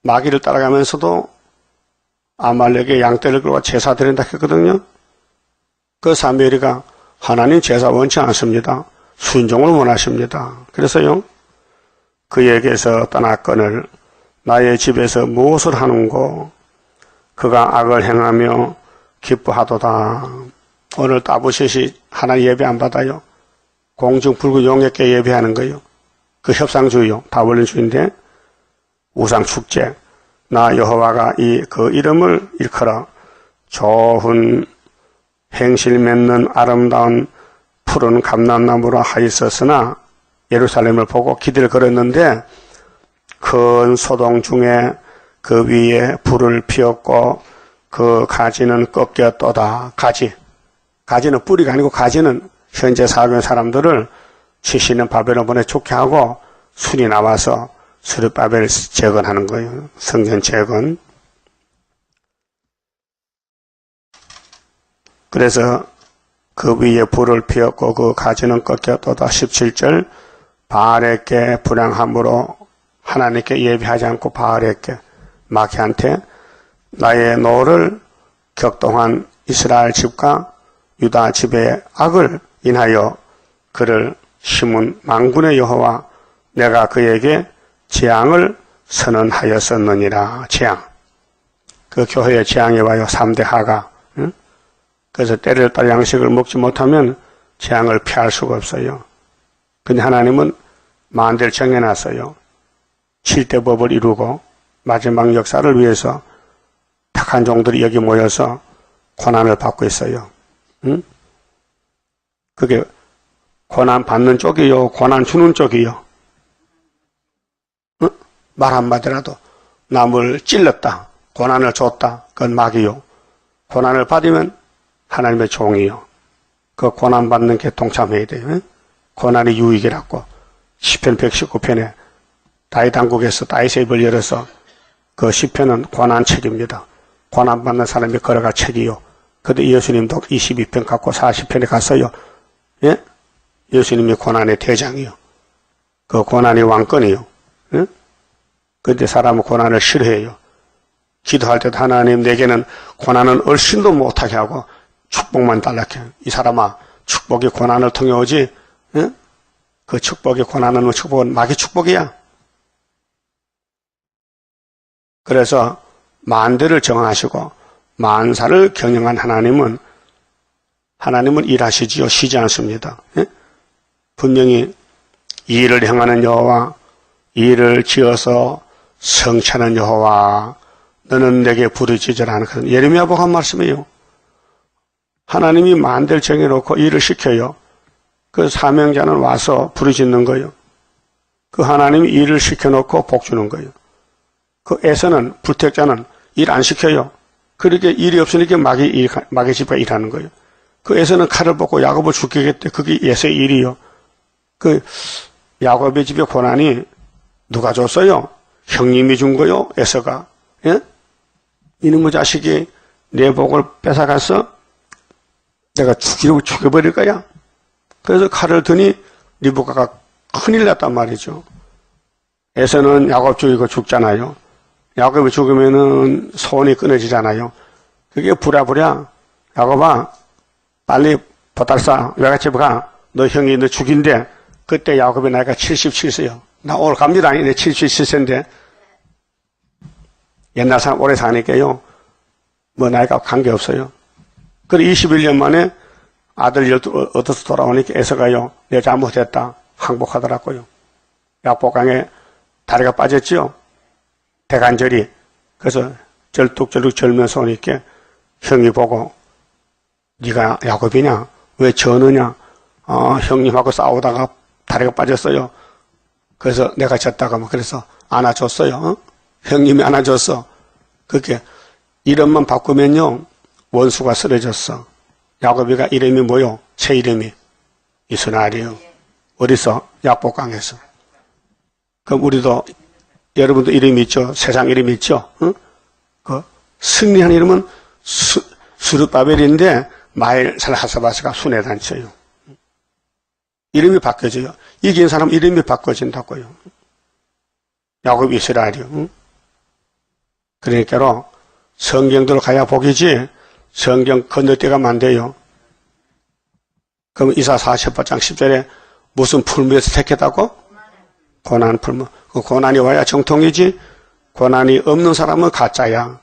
마귀를 따라가면서도 아말렉의 양떼를 끌고 제사 드린다 했거든요. 그 사무엘이가 하나님 제사 원치 않습니다. 순종을 원하십니다. 그래서요, 그에게서 떠났거늘 나의 집에서 무엇을 하는고 그가 악을 행하며 기뻐하도다. 오늘 따부셋이 하나님 예배 안 받아요. 공중불구 용액께 예배하는 거예요. 그 협상주의요. 다원론주의인데 우상축제. 나 여호와가 그 이름을 일컬어 좋은 행실 맺는 아름다운 푸른 감람나무로 하였었으나 예루살렘을 보고 기대를 걸었는데 큰 소동 중에 그 위에 불을 피웠고 그 가지는 꺾였도다. 가지는 뿌리가 아니고 가지는 현재 사는 사람들을 70년 바벨론에 쫓게 하고 순이 나와서 스룹바벨 재건하는 거예요. 성전 재건. 그래서 그 위에 불을 피웠고 그 가지는 꺾였도다. 17절 바알에게 불량함으로 하나님께 예배하지 않고 바알에게 마귀한테 나의 노를 격동한 이스라엘 집과 유다 집의 악을 인하여 그를 심은 만군의 여호와 내가 그에게 재앙을 선언하였었느니라. 재앙. 그 교회에 재앙이 와요. 3대 하가. 응? 그래서 때를 따라 양식을 먹지 못하면 재앙을 피할 수가 없어요. 근데 하나님은 만대를 정해놨어요. 7대 법을 이루고 마지막 역사를 위해서 택한 종들이 여기 모여서 고난을 받고 있어요. 응? 그게 고난 받는 쪽이요, 고난 주는 쪽이요. 응? 말 한마디라도 남을 찔렀다, 고난을 줬다, 그건 마귀요. 고난을 받으면 하나님의 종이요. 그 고난 받는 게 동참해야 돼요. 응? 고난이 유익이라고 시편 119편에 다윗 왕국에서 다윗의 입을 열어서 그 시편은 고난 책입니다. 고난 받는 사람이 걸어갈 책이요. 근데 예수님도 22편 갖고 40편에 갔어요. 예? 예수님이 고난의 대장이요. 그 고난이 왕권이요. 예? 근데 사람은 고난을 싫어해요. 기도할 때도 하나님 내게는 고난은 얼씬도 못하게 하고 축복만 달라게. 이 사람아, 축복이 고난을 통해 오지. 예? 그 축복이 고난은 축복은 마귀 축복이야. 그래서 만대를 정하시고 만사를 경영한 하나님은 일하시지요. 쉬지 않습니다. 예? 분명히 일을 행하는 여호와, 일을 지어서 성취하는 여호와, 너는 내게 부르짖으라 하는 예레미야보가 한 말씀이에요. 하나님이 만대를 정해놓고 일을 시켜요. 그 사명자는 와서 부르짖는 거예요. 그 하나님이 일을 시켜놓고 복 주는 거예요. 그 에서는, 불택자는 일 안 시켜요. 그렇게 일이 없으니까 마귀 집가 일하는 거예요. 그 에서는 칼을 뽑고 야곱을 죽이겠대. 그게 에서의 일이요. 그 야곱의 집에 고난이 누가 줬어요? 형님이 준 거요? 에서가. 예? 이놈의 자식이 내 복을 뺏어가서 내가 죽여버릴 거야. 그래서 칼을 드니 리브가가 큰일 났단 말이죠. 에서는 야곱 죽이고 죽잖아요. 야곱이 죽으면은 소원이 끊어지잖아요. 그게 부랴부랴 야곱아 빨리 보따리 외갓집에 가. 너 형이 너 죽인데 그때 야곱의 나이가 77세요. 나 오늘 갑니다. 내 77세인데 옛날 사람 오래 사니까요. 뭐 나이가 관계없어요. 그리고 21년 만에 아들 얻어서 돌아오니까 에서가요. 내가 잘못했다. 항복하더라고요. 약복강에 다리가 빠졌지요. 대관절이. 그래서 절뚝절뚝 절면서 오니까 형이 보고 네가 야곱이냐? 왜 저느냐? 형님하고 싸우다가 다리가 빠졌어요. 그래서 내가 졌다가 뭐 그래서 안아줬어요. 형님이 안아줬어. 그렇게 이름만 바꾸면요. 원수가 쓰러졌어. 야곱이가 이름이 뭐요? 새 이름이 이스라엘이요. 어디서? 약복강에서. 그럼 우리도 여러분도 이름이 있죠? 세상 이름이 있죠? 응? 그 승리한 이름은 스룹바벨인데 마엘살 하사바스가 순회 단체요. 이름이 바뀌어져요. 이긴 사람 이름이 바꿔진다고요. 야곱 이스라엘이요. 그러니까로 성경대로 가야 복이지 성경 건너뛰가면 안 돼요. 그럼 이사 48장 10절에 무슨 풀무에서 택했다고? 고난 풀무. 그 고난이 와야 정통이지 고난이 없는 사람은 가짜야.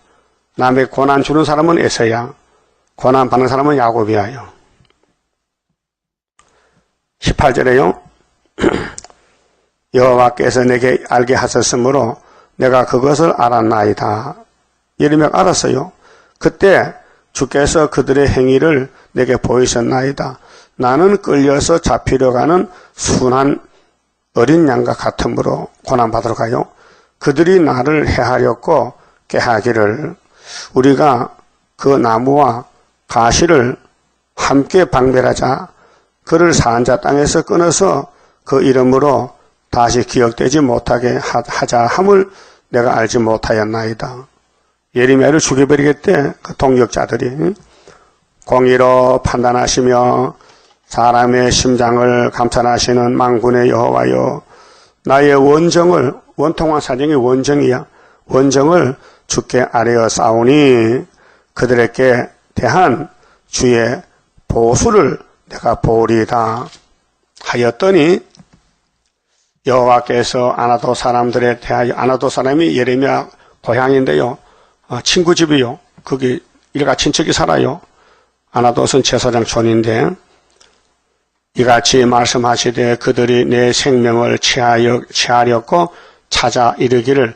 남의 고난 주는 사람은 에서야. 고난 받는 사람은 야곱이야요. 18절에요. 여호와께서 내게 알게 하셨으므로 내가 그것을 알았나이다. 예레미야가 알았어요. 그때 주께서 그들의 행위를 내게 보이셨나이다. 나는 끌려서 잡히려 가는 순한 어린 양과 같으므로 고난받으러 가요. 그들이 나를 해하렸고 깨하기를 우리가 그 나무와 가시를 함께 방멸하자. 그를 산자 땅에서 끊어서 그 이름으로 다시 기억되지 못하게 하자 함을 내가 알지 못하였나이다. 예레미야를 죽여버리겠대. 그 동역자들이. 공의로 판단하시며 사람의 심장을 감찰하시는 만군의 여호와여, 나의 원정을, 원통한 사정이 원정이야. 원정을 주께 아뢰어 싸우니 그들에게 대한 주의 보수를 내가 보리이다 하였더니 여호와께서 아나도 사람들에 대하여, 아나도 사람이 예레미야 고향인데요, 친구 집이요. 거기 일가 친척이 살아요. 아나도는 제사장 촌인데 이같이 말씀하시되 그들이 내 생명을 취하렸고 찾아 이르기를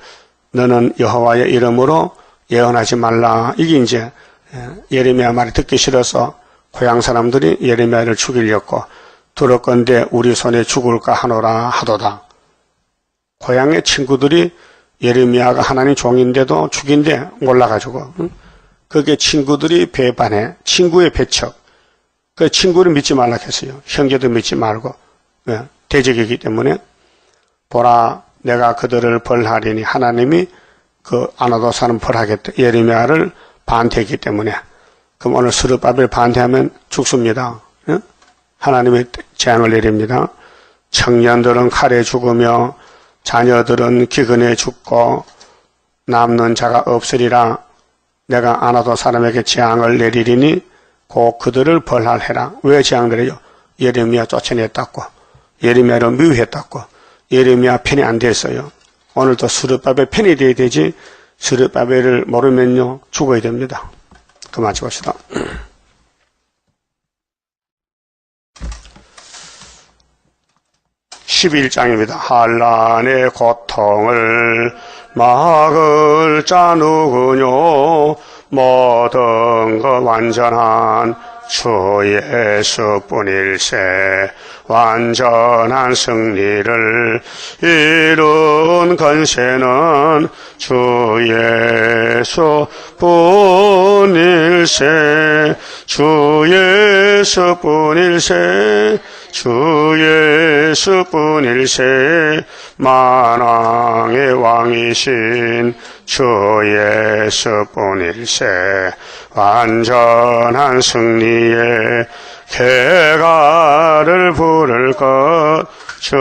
너는 여호와의 이름으로 예언하지 말라. 이게 이제 예레미야 말이 듣기 싫어서 고향 사람들이 예레미야를 죽이려고 들었건대 우리 손에 죽을까 하노라 하도다. 고향의 친구들이 예레미야가 하나님 종인데도 죽인데 몰라가지고 그게 친구들이 배반해. 친구의 배척. 그 친구를 믿지 말라 했어요. 형제도 믿지 말고. 왜? 대적이기 때문에. 보라 내가 그들을 벌하리니 하나님이 그 아나도 사람 벌하겠다. 예레미야를 반대했기 때문에. 그럼 오늘 스룹바벨 반대하면 죽습니다. 예? 하나님의 재앙을 내립니다. 청년들은 칼에 죽으며 자녀들은 기근에 죽고 남는 자가 없으리라. 내가 아나도 사람에게 재앙을 내리리니 곧 그들을 벌할해라. 왜 재앙 내려요? 예레미야 쫓아냈다고. 예레미야를 미워했다고. 예레미야 편이 안 됐어요. 오늘도 스룹바벨 편이 돼야 되지 스룹바벨을 모르면요 죽어야 됩니다. 그만 봅시다. 11장입니다. 한란의 고통을 막을 자 누구뇨? 모든 것 완전한 주 예수뿐일세. 완전한 승리를 이룬 건세는 주 예수뿐일세. 주 예수뿐일세. 주 예수뿐일세. 만왕의 왕이신 주 예수뿐일세. 완전한 승리의 개가를 부를 것 주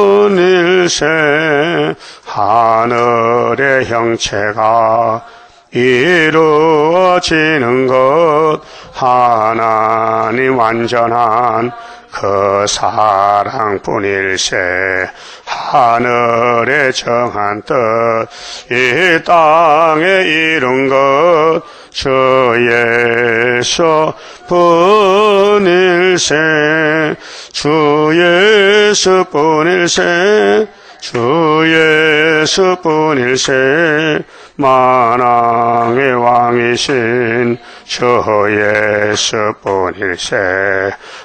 예수뿐일세. 하늘의 형체가 이루어지는 것 하나님 완전한 그 사랑뿐일세. 하늘에 정한 뜻 이 땅에 이룬 것 주 예수뿐일세. 주 예수뿐일세. 주 예수뿐일세. 만왕의 왕이신 주 예수뿐일세.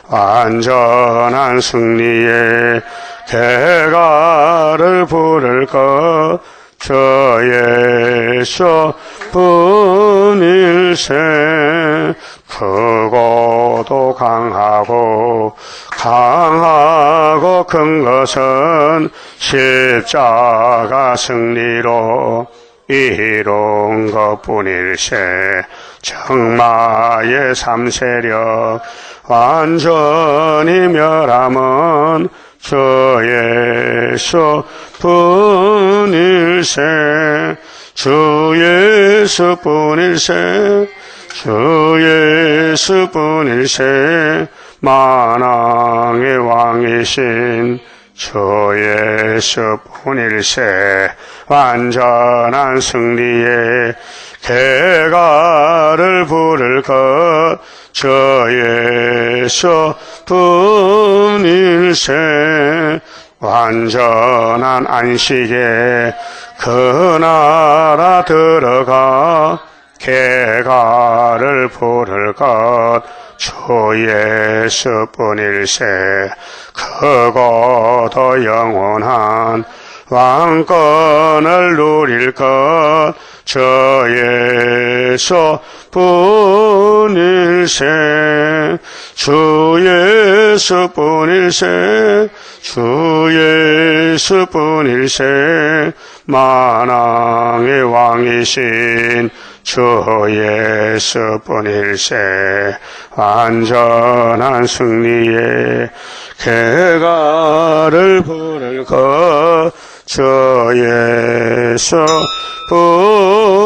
완전한 승리의 개가를 부를 것 주 예수뿐일세. 크고도 강하고 큰 것은 십자가 승리로 이룬 것뿐일세. 정마의 삼세력 완전히 멸함은 주 예수뿐일세. 주 예수뿐일세. 주 예수뿐일세. 만왕의 왕이신 주 예수뿐일세. 완전한 승리의 대가를 부를 것 주 예수뿐일세. 완전한 안식에 그 나라 들어가 개가를 부를 것 주 예수뿐일세. 크고도 영원한 왕권을 누릴 것 주 예수뿐일세. 주 예수뿐일세. 주 예수뿐일세. 만왕의 왕이신 주 예수뿐일세. 완전한 승리의 개가를 부를 것 주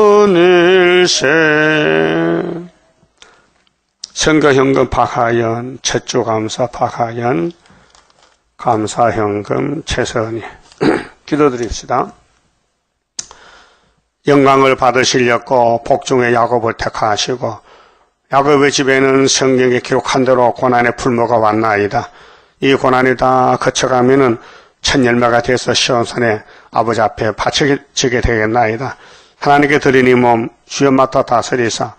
예수뿐일세. 선거현금 박하연, 첫주감사 박하연, 감사현금 최선희. 기도드립시다. 영광을 받으시려고 복중의 야곱을 택하시고 야곱의 집에는 성경에 기록한 대로 고난의 풀무가 왔나이다. 이 고난이 다 거쳐가면은 첫 열매가 돼서 시온산에 아버지 앞에 바쳐지게 되겠나이다. 하나님께 드린 이 몸 주여 맡아 다스리사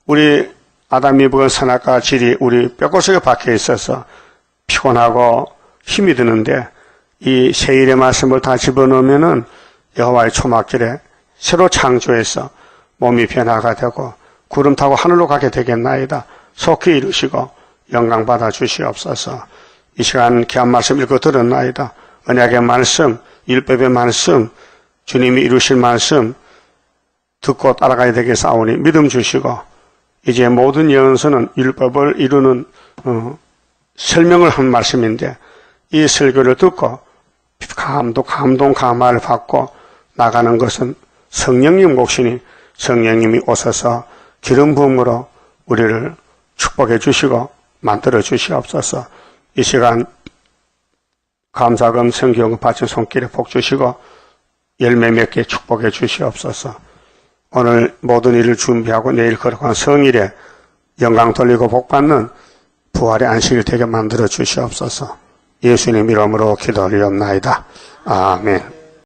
우리 아담이 먹은 선악과 질이 우리 뼈골속에 박혀 있어서 피곤하고 힘이 드는데 이 세일의 말씀을 다 집어넣으면은 여호와의 초막길에 새로 창조해서 몸이 변화가 되고 구름 타고 하늘로 가게 되겠나이다. 속히 이루시고 영광 받아 주시옵소서. 이 시간 귀한 말씀 읽고 들었나이다. 언약의 말씀, 율법의 말씀, 주님이 이루실 말씀 듣고 따라가야 되겠사오니 믿음 주시고 이제 모든 예언서는 율법을 이루는 설명을 한 말씀인데 이 설교를 듣고 감동 감화를 받고 나가는 것은 성령님 몫이니 성령님이 오셔서 기름 부음으로 우리를 축복해 주시고 만들어 주시옵소서. 이 시간 감사금 성경을 바친 손길에 복 주시고 열매 맺게 축복해 주시옵소서. 오늘 모든 일을 준비하고 내일 거룩한 성일에 영광 돌리고 복받는 부활의 안식일 되게 만들어 주시옵소서. 예수님 이름으로 기도드리옵나이다. 아멘.